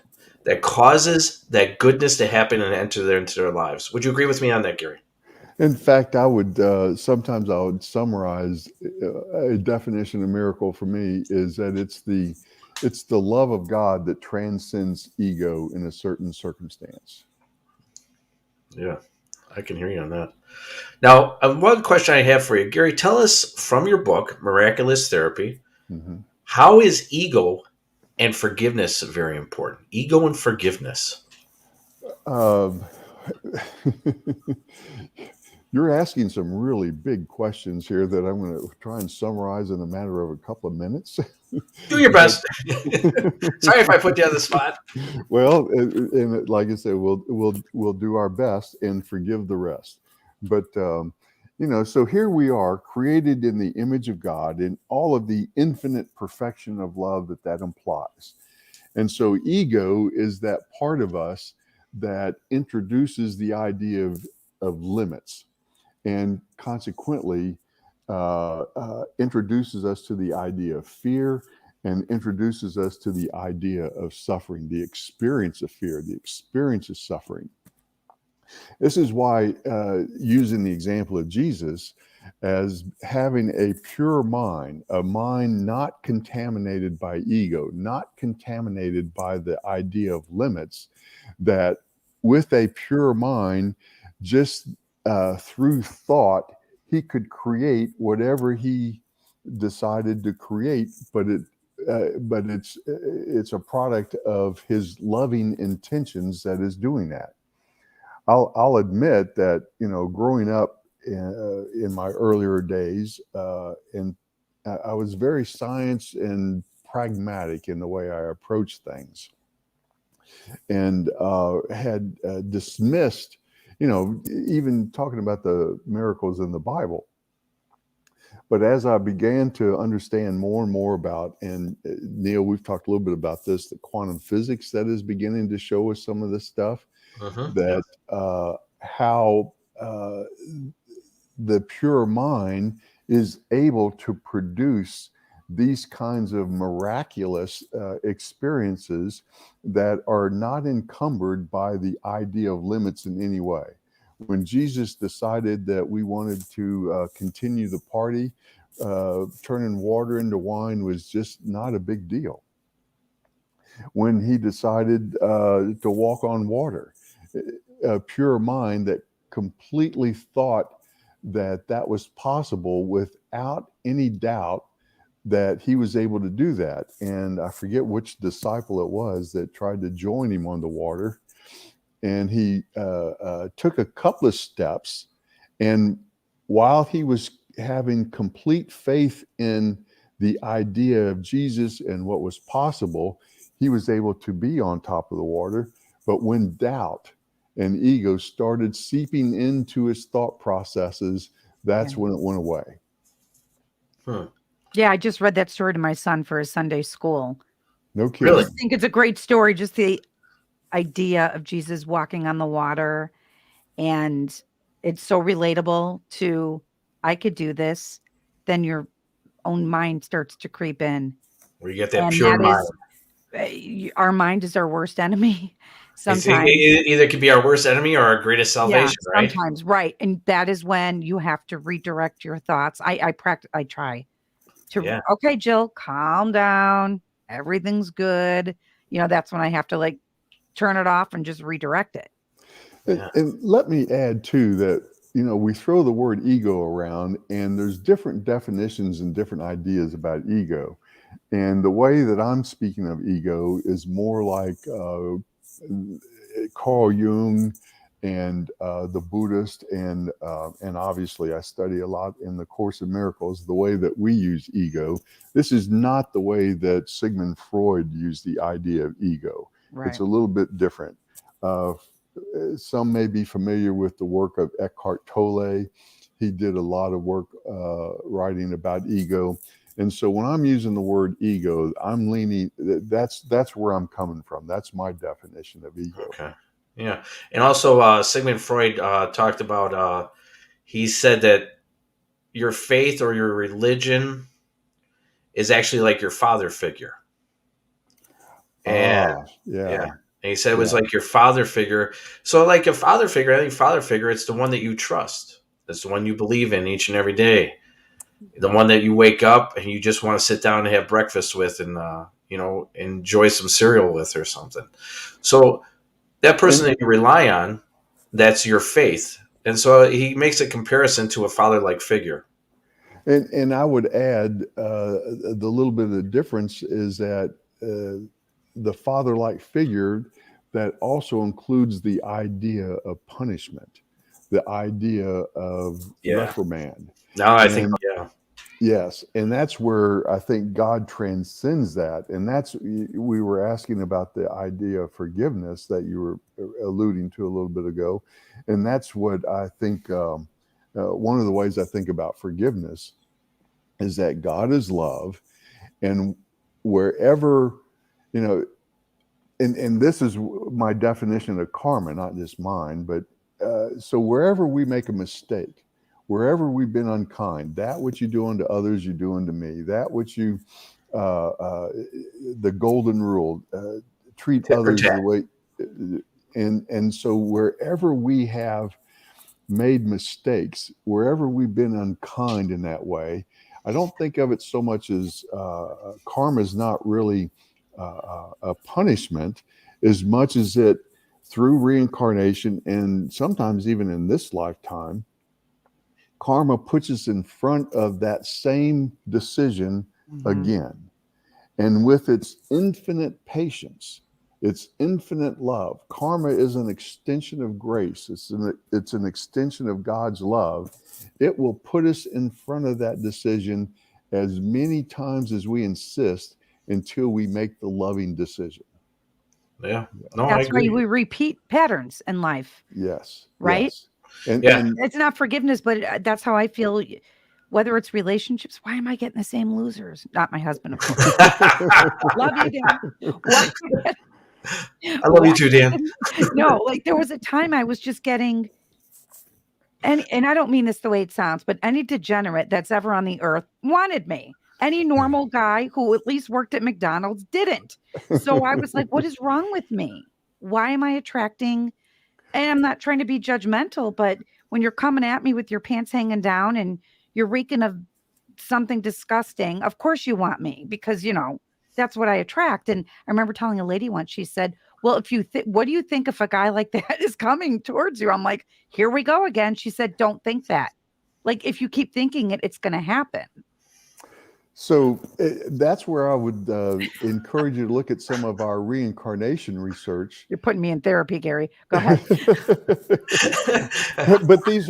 that causes that goodness to happen and enter into their lives. Would you agree with me on that, Gary? In fact, I would sometimes I would summarize a definition of miracle for me is that it's the love of God that transcends ego in a certain circumstance. Yeah, I can hear you on that. Now, one question I have for you, Gary, tell us from your book, Miraculous Therapy, how is ego and forgiveness very important? Ego and forgiveness. You're asking some really big questions here that I'm going to try and summarize in a matter of a couple of minutes. Do your best. Sorry if I put you on the spot. Well, and like I said, we'll do our best and forgive the rest. But so here we are, created in the image of God, in all of the infinite perfection of love that implies. And so ego is that part of us that introduces the idea of limits, and consequently introduces us to the idea of fear, and introduces us to the idea of suffering, the experience of fear, the experience of suffering. This is why, using the example of Jesus, as having a pure mind, a mind not contaminated by ego, not contaminated by the idea of limits, that with a pure mind, just through thought, he could create whatever he decided to create, but it's a product of his loving intentions that is doing that. I'll admit that, growing up in my earlier days, and I was very science and pragmatic in the way I approached things, and had dismissed, even talking about the miracles in the Bible. But as I began to understand more and more about, and Neal, we've talked a little bit about this, the quantum physics that is beginning to show us some of this stuff, that how the pure mind is able to produce these kinds of miraculous experiences that are not encumbered by the idea of limits in any way. When Jesus decided that we wanted to continue the party, turning water into wine was just not a big deal. When he decided to walk on water, a pure mind that completely thought that was possible without any doubt that he was able to do that. And I forget which disciple it was that tried to join him on the water. And he took a couple of steps, and while he was having complete faith in the idea of Jesus and what was possible, he was able to be on top of the water. But when doubt and ego started seeping into his thought processes, that's when it went away. Yeah, I just read that story to my son for his Sunday school. No kidding. I just think it's a great story, just the idea of Jesus walking on the water, and it's so relatable to, I could do this. Then your own mind starts to creep in. Where you get that pure mind. Our mind is our worst enemy. Sometimes it either could be our worst enemy or our greatest salvation, right? Sometimes, right. And that is when you have to redirect your thoughts. I try to, okay, Jill, calm down. Everything's good. That's when I have to turn it off and just redirect it. And let me add too that, we throw the word ego around, and there's different definitions and different ideas about ego. And the way that I'm speaking of ego is more like Carl Jung and the Buddhist, and obviously I study a lot in the Course in Miracles, the way that we use ego. This is not the way that Sigmund Freud used the idea of ego. Right. It's a little bit different. Some may be familiar with the work of Eckhart Tolle. He did a lot of work writing about ego. And so when I'm using the word ego, I'm leaning, that's where I'm coming from. That's my definition of ego. Okay. Yeah. And also Sigmund Freud talked about, he said that your faith or your religion is actually like your father figure. And and he said it was like your father figure. So like a father figure, I think father figure, it's the one that you trust. It's the one you believe in each and every day. The one that you wake up and you just want to sit down and have breakfast with and, enjoy some cereal with or something. So that person that you rely on, that's your faith. And so he makes a comparison to a father-like figure. And I would add the little bit of the difference is that the father-like figure that also includes the idea of punishment, the idea of reprimand. Now I think, Yes. And that's where I think God transcends that. And that's, we were asking about the idea of forgiveness that you were alluding to a little bit ago. And that's what I think, one of the ways I think about forgiveness is that God is love. And wherever, and this is my definition of karma, not just mine, but so wherever we make a mistake, wherever we've been unkind, that which you do unto others, you do unto me. That which you, the golden rule, treat others the way. And so wherever we have made mistakes, wherever we've been unkind in that way, I don't think of it so much as karma is not really a punishment as much as it, through reincarnation and sometimes even in this lifetime, karma puts us in front of that same decision again. And with its infinite patience, its infinite love, karma is an extension of grace. It's an extension of God's love. It will put us in front of that decision as many times as we insist until we make the loving decision. Yeah. No, That's I agree. why we repeat patterns in life. Yes. Right? Yes. And it's not forgiveness, but that's how I feel. Whether it's relationships, why am I getting the same losers? Not my husband, of course. Love you, Dan. I love you too, Dan. No, like there was a time I was just getting, and I don't mean this the way it sounds, but any degenerate that's ever on the earth wanted me. Any normal guy who at least worked at McDonald's didn't. So I was like, what is wrong with me? Why am I attracting? And I'm not trying to be judgmental, but when you're coming at me with your pants hanging down and you're reeking of something disgusting, of course you want me, because, that's what I attract. And I remember telling a lady once, she said, well, if you what do you think if a guy like that is coming towards you? I'm like, here we go again. She said, don't think that. Like, if you keep thinking it, it's going to happen. So that's where I would encourage you to look at some of our reincarnation research. You're putting me in therapy, Gary. Go ahead. But these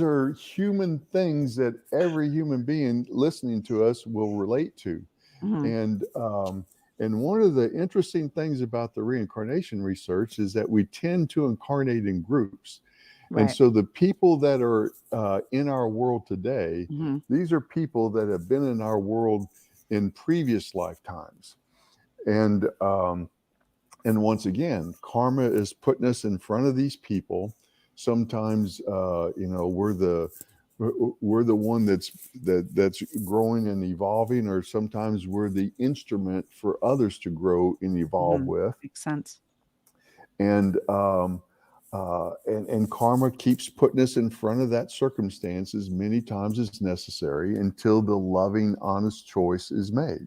are human things that every human being listening to us will relate to. And one of the interesting things about the reincarnation research is that we tend to incarnate in groups. Right. And so the people that are in our world today, these are people that have been in our world in previous lifetimes. And once again, karma is putting us in front of these people. Sometimes, we're the one that's growing and evolving, or sometimes we're the instrument for others to grow and evolve with. Makes sense. And karma keeps putting us in front of that circumstance as many times as necessary until the loving, honest choice is made.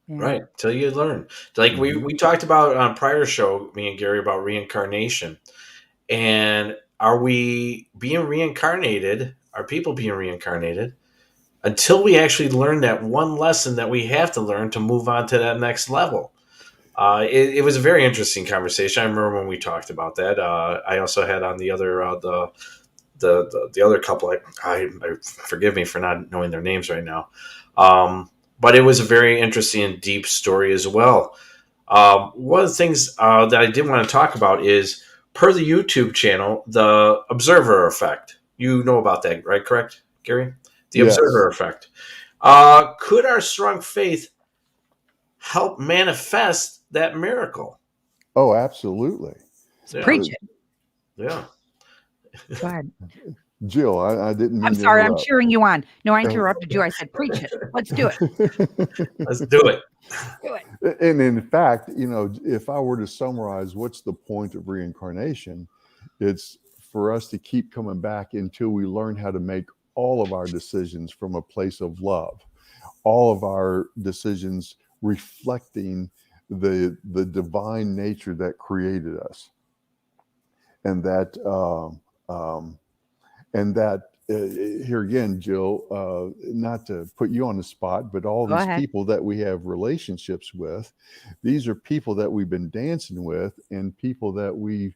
Yeah. Right. Till you learn. Like we talked about on prior show, me and Gary, about reincarnation. And are we being reincarnated? Are people being reincarnated until we actually learn that one lesson that we have to learn to move on to that next level? It was a very interesting conversation. I remember when we talked about that. I also had on the other the other couple. I forgive me for not knowing their names right now, but it was a very interesting and deep story as well. One of the things that I did want to talk about is, per the YouTube channel, the observer effect. You know about that, right? Correct, Gary? The observer effect. Could our strong faith help manifest that miracle? Oh, absolutely. Preach it. Yeah. Go ahead. Jill, I didn't mean I'm sorry, I'm cheering you on. No, I interrupted you. I said, preach it. Let's do it. Let's do it. Do it. And in fact, if I were to summarize what's the point of reincarnation, it's for us to keep coming back until we learn how to make all of our decisions from a place of love, all of our decisions reflecting the divine nature that created us. And that here again, Jill, not to put you on the spot, but all these people that we have relationships with, these are people that we've been dancing with and people that we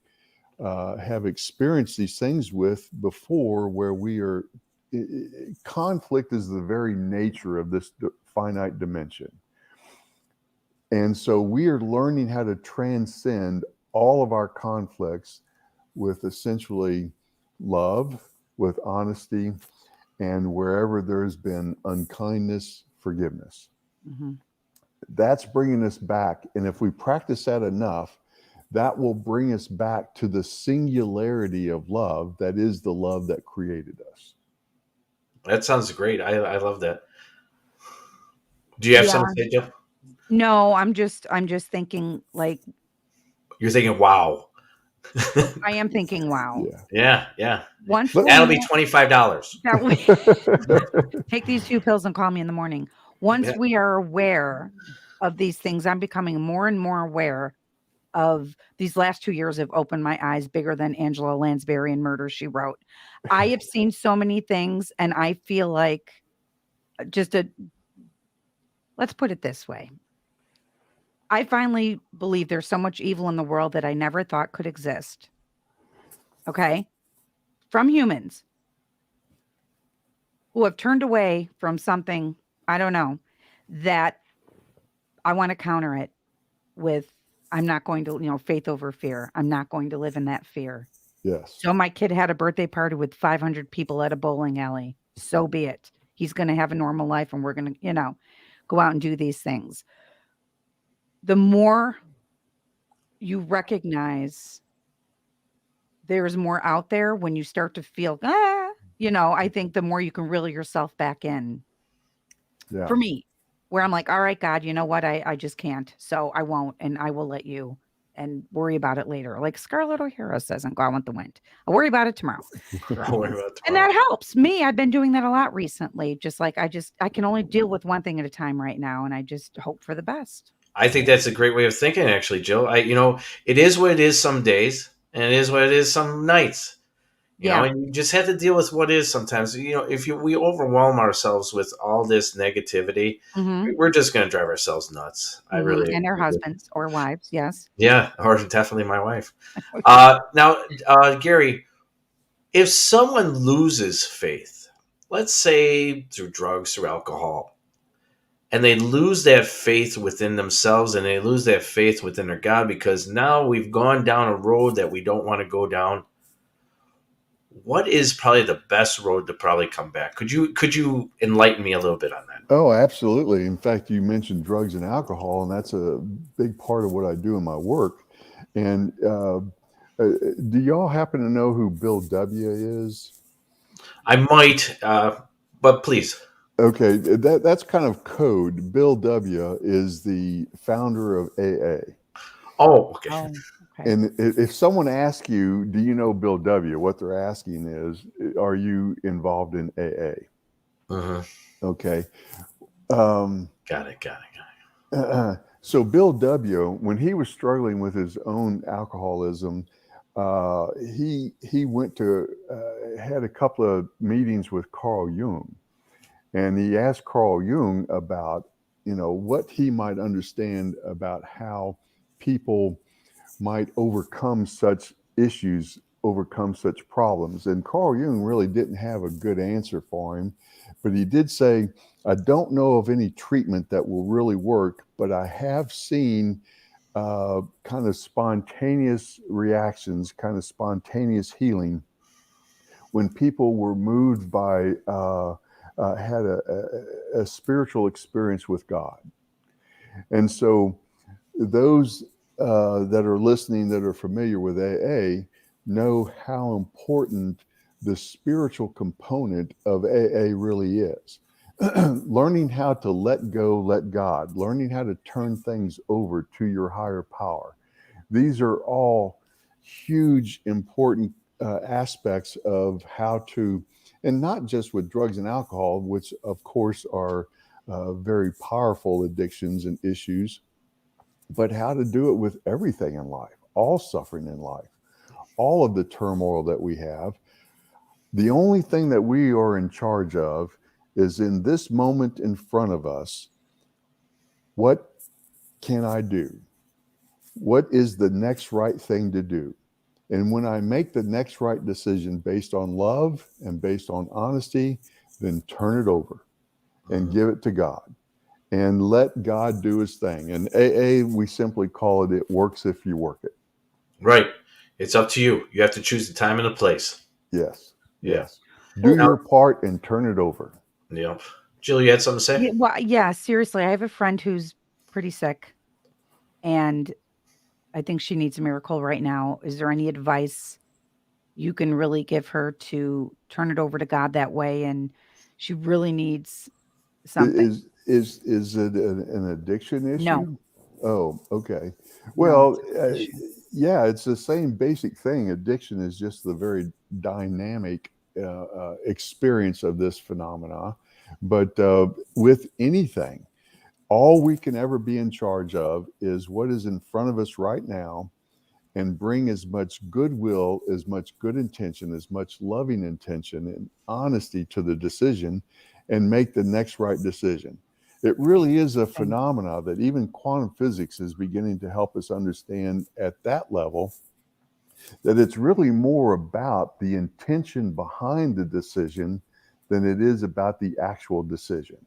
have experienced these things with before, where we are, conflict is the very nature of this finite dimension. And so we are learning how to transcend all of our conflicts with essentially love, with honesty, and wherever there's been unkindness, forgiveness. That's bringing us back. And if we practice that enough, that will bring us back to the singularity of love that is the love that created us. That sounds great. I love that. Do you have something to say, Jill? No, I'm just thinking, like, you're thinking, wow. I am thinking, wow. Yeah. Once That'll we be $25. that we take these 2 pills and call me in the morning. Once Yeah. we are aware of these things, I'm becoming more and more aware of these last 2 years have opened my eyes bigger than Angela Lansbury and Murder, She Wrote. I have seen so many things, and I feel like let's put it this way. I finally believe there's so much evil in the world that I never thought could exist. Okay? From humans who have turned away from something, I don't know, that I want to counter it with I'm not going to, faith over fear. I'm not going to live in that fear. Yes. So my kid had a birthday party with 500 people at a bowling alley. So be it. He's going to have a normal life and we're going to, go out and do these things. The more you recognize there's more out there when you start to feel, I think the more you can reel yourself back in. Yeah. For me, where I'm like, all right, God, you know what? I just can't. So I won't, and I will let you and worry about it later. Like Scarlett O'Hara says on Gone with the Wind. I'll worry about it tomorrow. Don't worry about And that helps me. I've been doing that a lot recently. Just like I can only deal with one thing at a time right now. And I just hope for the best. I think that's a great way of thinking, actually, Jill. It is what it is some days, and it is what it is some nights. And you just have to deal with what is sometimes. If we overwhelm ourselves with all this negativity, we're just going to drive ourselves nuts. I really and their husbands or wives, yes. Yeah, or definitely my wife. Now, Gary, if someone loses faith, let's say through drugs, through alcohol, and they lose that faith within themselves and they lose that faith within their God because now we've gone down a road that we don't want to go down. What is probably the best road to probably come back? Could you enlighten me a little bit on that? Oh, absolutely. In fact, you mentioned drugs and alcohol, and that's a big part of what I do in my work. And do y'all happen to know who Bill W. is? I might, but please. Okay, that's kind of code. Bill W. is the founder of AA. Oh, okay. And if someone asks you, do you know Bill W., what they're asking is, are you involved in AA? Okay. Got it. So Bill W., when he was struggling with his own alcoholism, he went to, had a couple of meetings with Carl Jung. And he asked Carl Jung about, what he might understand about how people might overcome such issues, overcome such problems. And Carl Jung really didn't have a good answer for him, but he did say, I don't know of any treatment that will really work, but I have seen kind of spontaneous reactions, kind of spontaneous healing when people were moved by, had a spiritual experience with God. And so those that are listening, that are familiar with AA, know how important the spiritual component of AA really is. Learning how to let go, let God, learning how to turn things over to your higher power. These are all huge, important aspects of how to, and not just with drugs and alcohol, which of course are very powerful addictions and issues, but how to do it with everything in life, all suffering in life, all of the turmoil that we have. The only thing that we are in charge of is in this moment in front of us, what can I do? What is the next right thing to do? And when I make the next right decision based on love and based on honesty, then turn it over and give it to God. And let God do his thing. And AA, we simply call it, it works if you work it. Right. It's up to you. You have to choose the time and the place. Yes. Yeah. Yes. Do your part and turn it over. Yep. Jill, you had something to say? Yeah, seriously. I have a friend who's pretty sick and I think she needs a miracle right now. Is there any advice you can really give her to turn it over to God that way? And she really needs something. Is it an addiction issue? No. Oh, okay. Well, Yeah, it's the same basic thing. Addiction is just the very dynamic experience of this phenomena. But with anything, all we can ever be in charge of is what is in front of us right now, and bring as much goodwill, as much good intention, as much loving intention and honesty to the decision, and make the next right decision. It really is a phenomena that even quantum physics is beginning to help us understand at that level, that it's really more about the intention behind the decision than it is about the actual decision.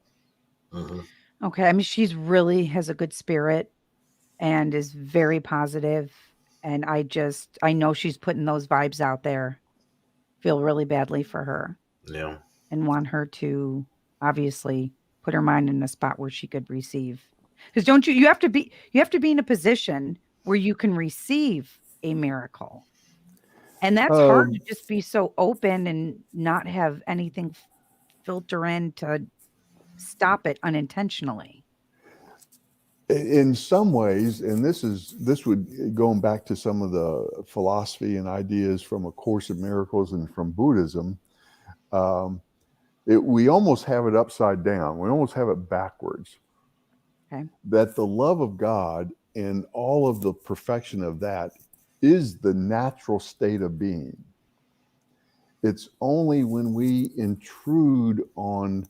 Mhm. Okay. I mean, she's really has a good spirit and is very positive. And I know she's putting those vibes out there. Feel really badly for her Yeah. and want her to obviously put her mind in a spot where she could receive. Because don't you have to be in a position where you can receive a miracle. And that's hard to just be so open and not have anything filter in to stop it unintentionally. In some ways, and this would going back to some of the philosophy and ideas from A Course in Miracles and from Buddhism, we almost have it upside down. We almost have it backwards. Okay. That the love of God and all of the perfection of that is the natural state of being. It's only when we intrude on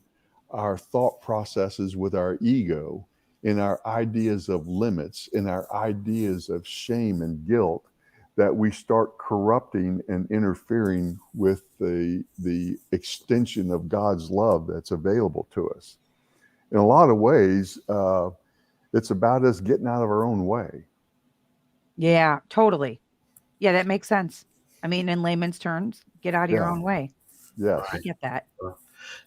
our thought processes with our ego, in our ideas of limits, in our ideas of shame and guilt, that we start corrupting and interfering with the extension of God's love that's available to us. In a lot of ways, it's about us getting out of our own way. Yeah, totally. Yeah, that makes sense. I mean, in layman's terms, get out of your own way. Yes. I get that.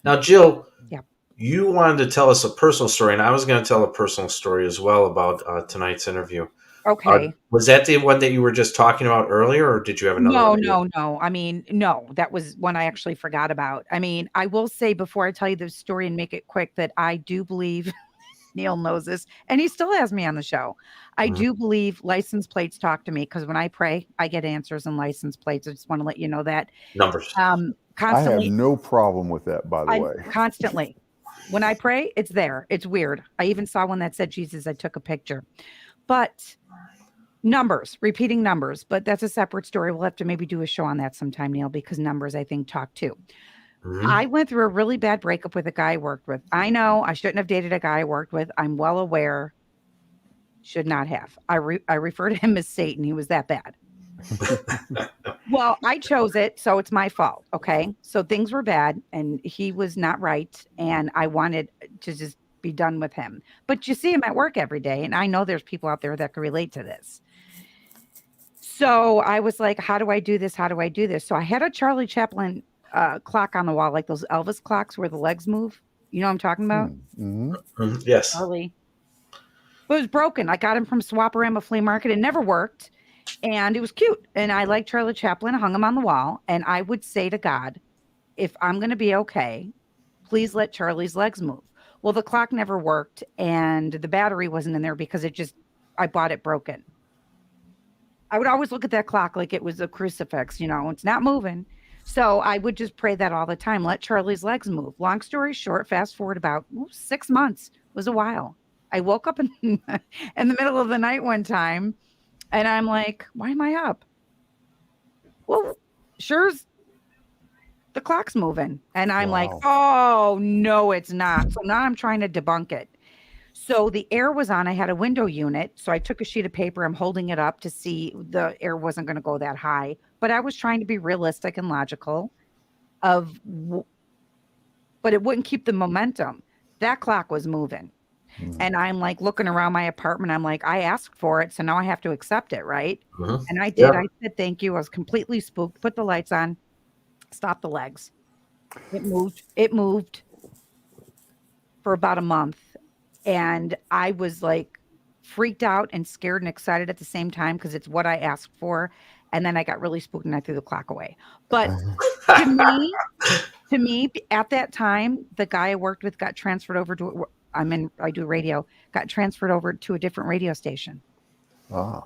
Now, Jill, Yeah. you wanted to tell us a personal story, and I was going to tell a personal story as well about tonight's interview. Okay. Was that the one that you were just talking about earlier, or did you have another one? No. I mean, no, that was one I actually forgot about. I mean, I will say before I tell you the story and make it quick that I do believe Neal knows this, and he still has me on the show. I do believe license plates talk to me because when I pray, I get answers and license plates. I just want to let you know that. Numbers. Constantly. I have no problem with that, by the way. Constantly. When I pray, it's there. It's weird. I even saw one that said Jesus. I took a picture. But numbers, repeating numbers, but that's a separate story. We'll have to maybe do a show on that sometime, Neal, because numbers, I think, talk too. I went through a really bad breakup with a guy I worked with. I know I shouldn't have dated a guy I worked with. I'm well aware. Should not have. I refer to him as Satan. He was that bad. Well, I chose it, so it's my fault. Okay. So things were bad and he was not right. And I wanted to just be done with him. But you see him at work every day. And I know there's people out there that can relate to this. So I was like, how do I do this? How do I do this? So I had a Charlie Chaplin clock on the wall, like those Elvis clocks where the legs move. You know what I'm talking about? Yes. Charlie. But it was broken. I got him from Swaparama Flea Market. It never worked. And it was cute. And I liked Charlie Chaplin. I hung him on the wall. And I would say to God, if I'm going to be okay, please let Charlie's legs move. Well, the clock never worked. And the battery wasn't in there because I bought it broken. I would always look at that clock like it was a crucifix, it's not moving. So I would just pray that all the time. Let Charlie's legs move. Long story short, fast forward about 6 months, was a while. I woke up in the middle of the night one time and I'm like, why am I up? Well, sure's the clock's moving. And I'm like, oh, no, it's not. So now I'm trying to debunk it. So the air was on. I had a window unit. So I took a sheet of paper. I'm holding it up to see the air wasn't going to go that high. But I was trying to be realistic and logical but it wouldn't keep the momentum. That clock was moving. And I'm like looking around my apartment. I'm like, I asked for it. So now I have to accept it. Right. And I did. Yeah. I said, thank you. I was completely spooked. Put the lights on. Stop the legs. It moved for about a month. And I was like freaked out and scared and excited at the same time because it's what I asked for. And then I got really spooked and I threw the clock away. But to me, at that time, the guy I worked with got transferred over to I do radio, got transferred over to a different radio station. Ah.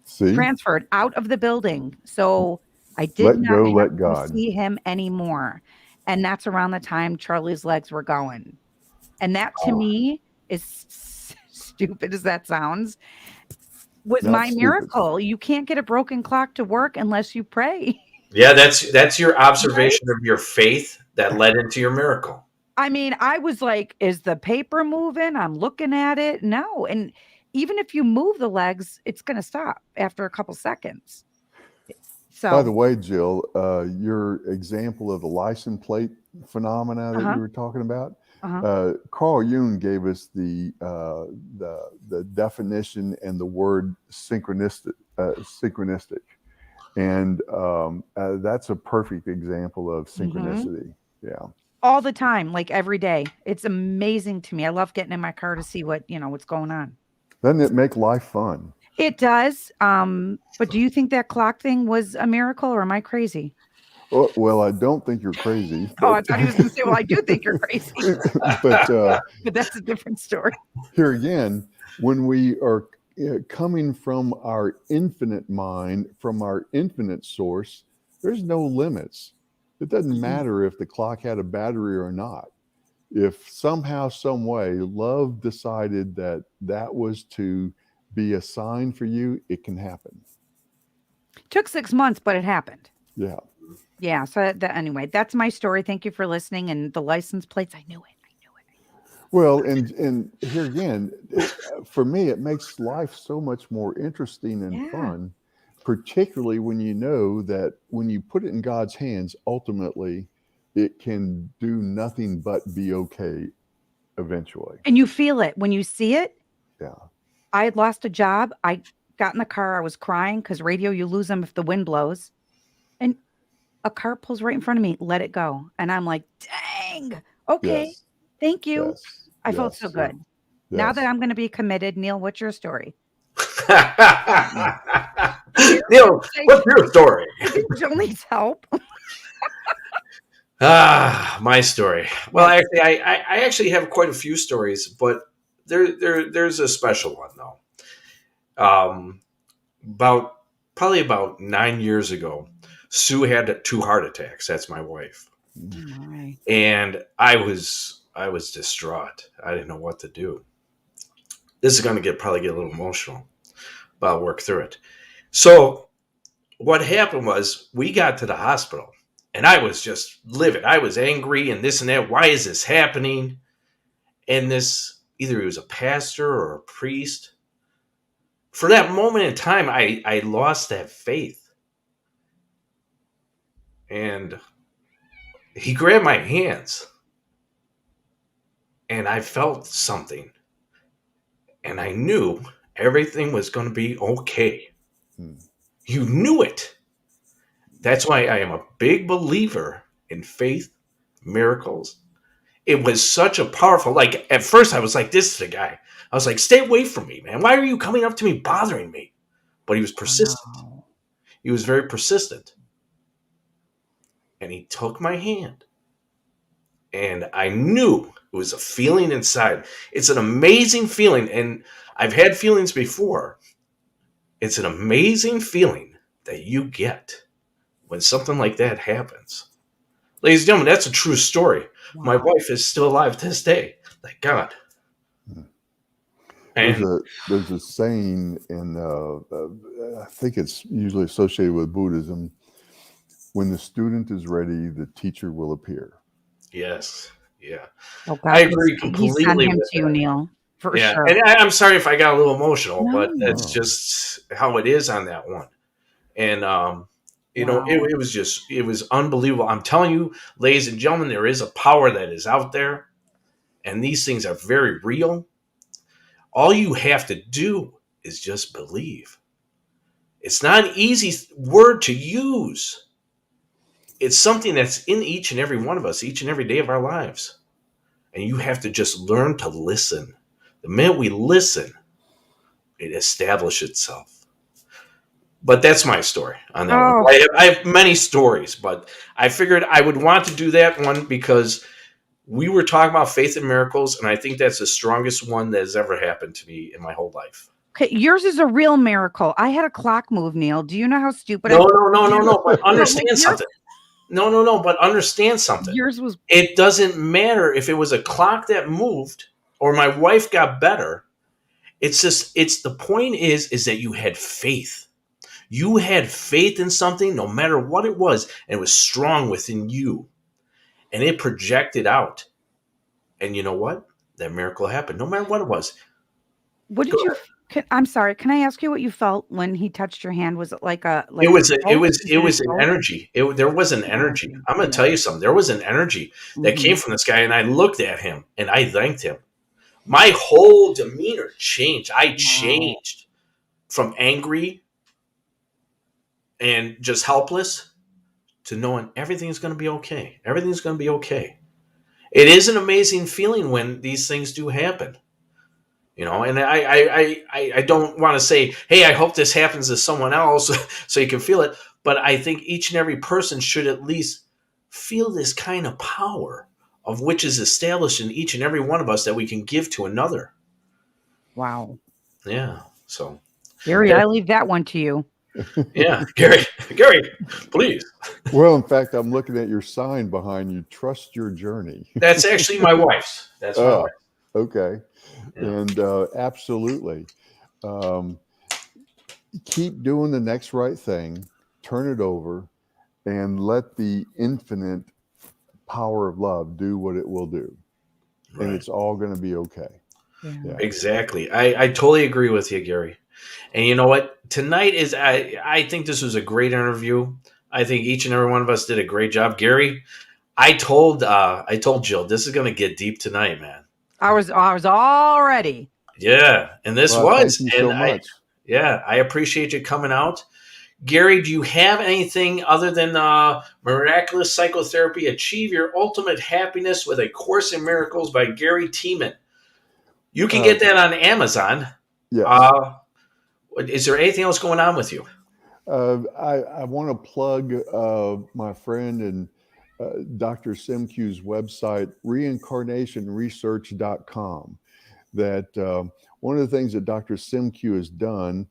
See, transferred out of the building. So I did let not go, have let to God. see him anymore. And that's around the time Charlie's legs were going. And that to me is stupid as that sounds, was Not my stupid. miracle. You can't get a broken clock to work unless you pray. Yeah, that's your Right? observation of your faith that led into your miracle. I mean, I was like, is the paper moving? I'm looking at it. No. And even if you move the legs, it's going to stop after a couple seconds. By the So, way, Jill, your example of the license plate phenomena that you were talking about, Carl Jung gave us the definition and the word synchronistic, and that's a perfect example of synchronicity. Yeah. all the time, like every day. It's amazing to me. I love getting in my car to see what's going on. Doesn't it make life fun? It does. But do you think that clock thing was a miracle, or am I crazy? Well, I don't think you're crazy. Oh, I thought he was going to say, well, I do think you're crazy. but But that's a different story. here again, when we are coming from our infinite mind, from our infinite source, there's no limits. It doesn't matter if the clock had a battery or not. If somehow, some way, love decided that was to be a sign for you, it can happen. Took 6 months, but it happened. Yeah. Yeah. So anyway, that's my story. Thank you for listening. And the license plates, I knew it. Well, and here again, for me, it makes life so much more interesting and fun, particularly when you know that when you put it in God's hands, ultimately, it can do nothing but be okay eventually. And you feel it when you see it. Yeah. I had lost a job. I got in the car. I was crying because radio, you lose them if the wind blows. And a car pulls right in front of me. Let it go. And I'm like, dang. Okay. Yes. Thank you. Yes. I felt so good. Now that I'm going to be committed, Neal, what's your story? Neal, what's your story? Jill needs help. My story. Well, actually, I actually have quite a few stories, but there's a special one though. Probably about 9 years ago, Sue had 2 heart attacks. That's my wife, and I was distraught. I didn't know what to do. This is going to probably get a little emotional, but I'll work through it. So what happened was we got to the hospital and I was just livid. I was angry and this and that. Why is this happening? And this, either he was a pastor or a priest. For that moment in time, I lost that faith. And he grabbed my hands and I felt something. And I knew everything was going to be okay. You knew it. That's why I am a big believer in faith, miracles. It was such a powerful, like, at first I was like, this is the guy. I was like, stay away from me, man. Why are you coming up to me, bothering me? But he was persistent. He was very persistent. And he took my hand. And I knew it was a feeling inside. It's an amazing feeling. And I've had feelings before. It's an amazing feeling that you get when something like that happens. Ladies and gentlemen, that's a true story. Wow. My wife is still alive to this day. Thank God. And there's a saying in, I think it's usually associated with Buddhism, when the student is ready, the teacher will appear. Yes. Yeah. Oh, God, I agree completely. He sent him to you, Neal, for sure. And I'm sorry if I got a little emotional, but that's just how it is on that one. And, you know, it was unbelievable. I'm telling you, ladies and gentlemen, there is a power that is out there, and these things are very real. All you have to do is just believe. It's not an easy word to use. It's something that's in each and every one of us, each and every day of our lives. And you have to just learn to listen. The minute we listen, it establishes itself. But that's my story on that one. I have many stories, but I figured I would want to do that one because we were talking about faith and miracles, and I think that's the strongest one that has ever happened to me in my whole life. Okay, yours is a real miracle. I had a clock move, Neal. Do you know how stupid No, I no. But understand yours, something. No. But understand something. yours was It doesn't matter if it was a clock that moved or my wife got better. It's the point is that you had faith. You had faith in something, no matter what it was, and it was strong within you, and it projected out. And you know what? That miracle happened, no matter what it was. what did Go you ahead. I'm sorry, can I ask you what you felt when he touched your hand? Was it like a It was a, pulse? Was it it a was an pulse? energy. There was an energy. Okay, I'm going to yeah. tell you something. There was an energy that came Mhm. from this guy, and I looked at him and I thanked him. My whole demeanor changed. I Wow. changed from angry and just helpless to knowing everything's going to be okay. Everything's going to be okay. It is an amazing feeling when these things do happen, and I don't want to say, hey, I hope this happens to someone else so you can feel it, but I think each and every person should at least feel this kind of power of which is established in each and every one of us that we can give to another. Wow. Yeah. So Gary, yeah, I leave that one to you. yeah. Gary, please. Well, in fact, I'm looking at your sign behind you. Trust your journey. That's actually my wife's. That's my wife. Okay. Yeah. And absolutely. Um, keep doing the next right thing, turn it over, and let the infinite power of love do what it will do. Right. And it's all going to be okay. Yeah. Yeah. Exactly. I totally agree with you, Gary. And you know what? Tonight is I think this was a great interview. I think each and every one of us did a great job. Gary, I told Jill this is going to get deep tonight, man. I was all ready. Yeah, and this Well, thank was, you and so much. I appreciate you coming out. Gary, do you have anything other than Miraculous Psychotherapy? Achieve your ultimate happiness with a Course in Miracles by Gary Tiemann. You can get that on Amazon. Yes. Is there anything else going on with you? I want to plug my friend and Dr. Simq's website, reincarnationresearch.com. That one of the things that Dr. Simq has done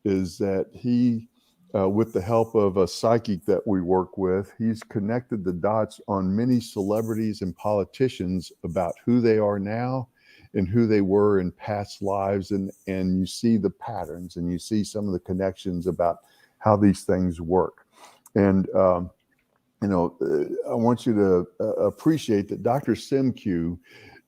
is that he, with the help of a psychic that we work with, he's connected the dots on many celebrities and politicians about who they are now and who they were in past lives. And you see the patterns and you see some of the connections about how these things work. And, I want you to appreciate that Dr. Simq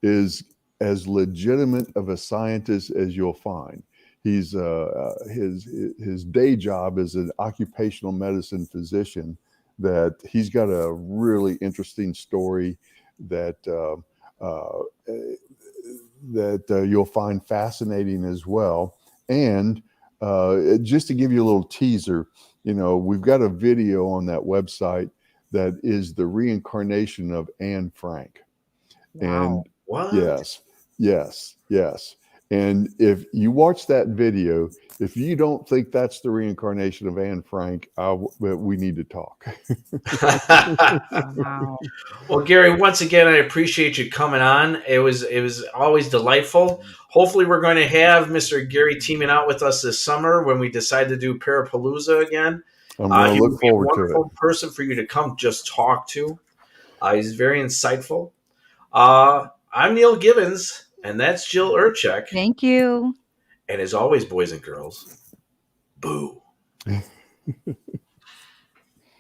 is as legitimate of a scientist as you'll find. He's his day job is an occupational medicine physician. That he's got a really interesting story that you'll find fascinating as well. And just to give you a little teaser, we've got a video on that website that is the reincarnation of Anne Frank. Wow. And What? yes. And if you watch that video, if you don't think that's the reincarnation of Anne Frank, we need to talk. Wow. Well, Gary, once again, I appreciate you coming on. It was always delightful. Hopefully, we're going to have Mr. Gary Tiemann out with us this summer when we decide to do Parapalooza again. I'm going He to would look be a forward to it. wonderful person for you to come just talk to. He's very insightful. I'm Neal Gibbons, and that's Jill Urchek. Thank you. And as always, boys and girls, boo.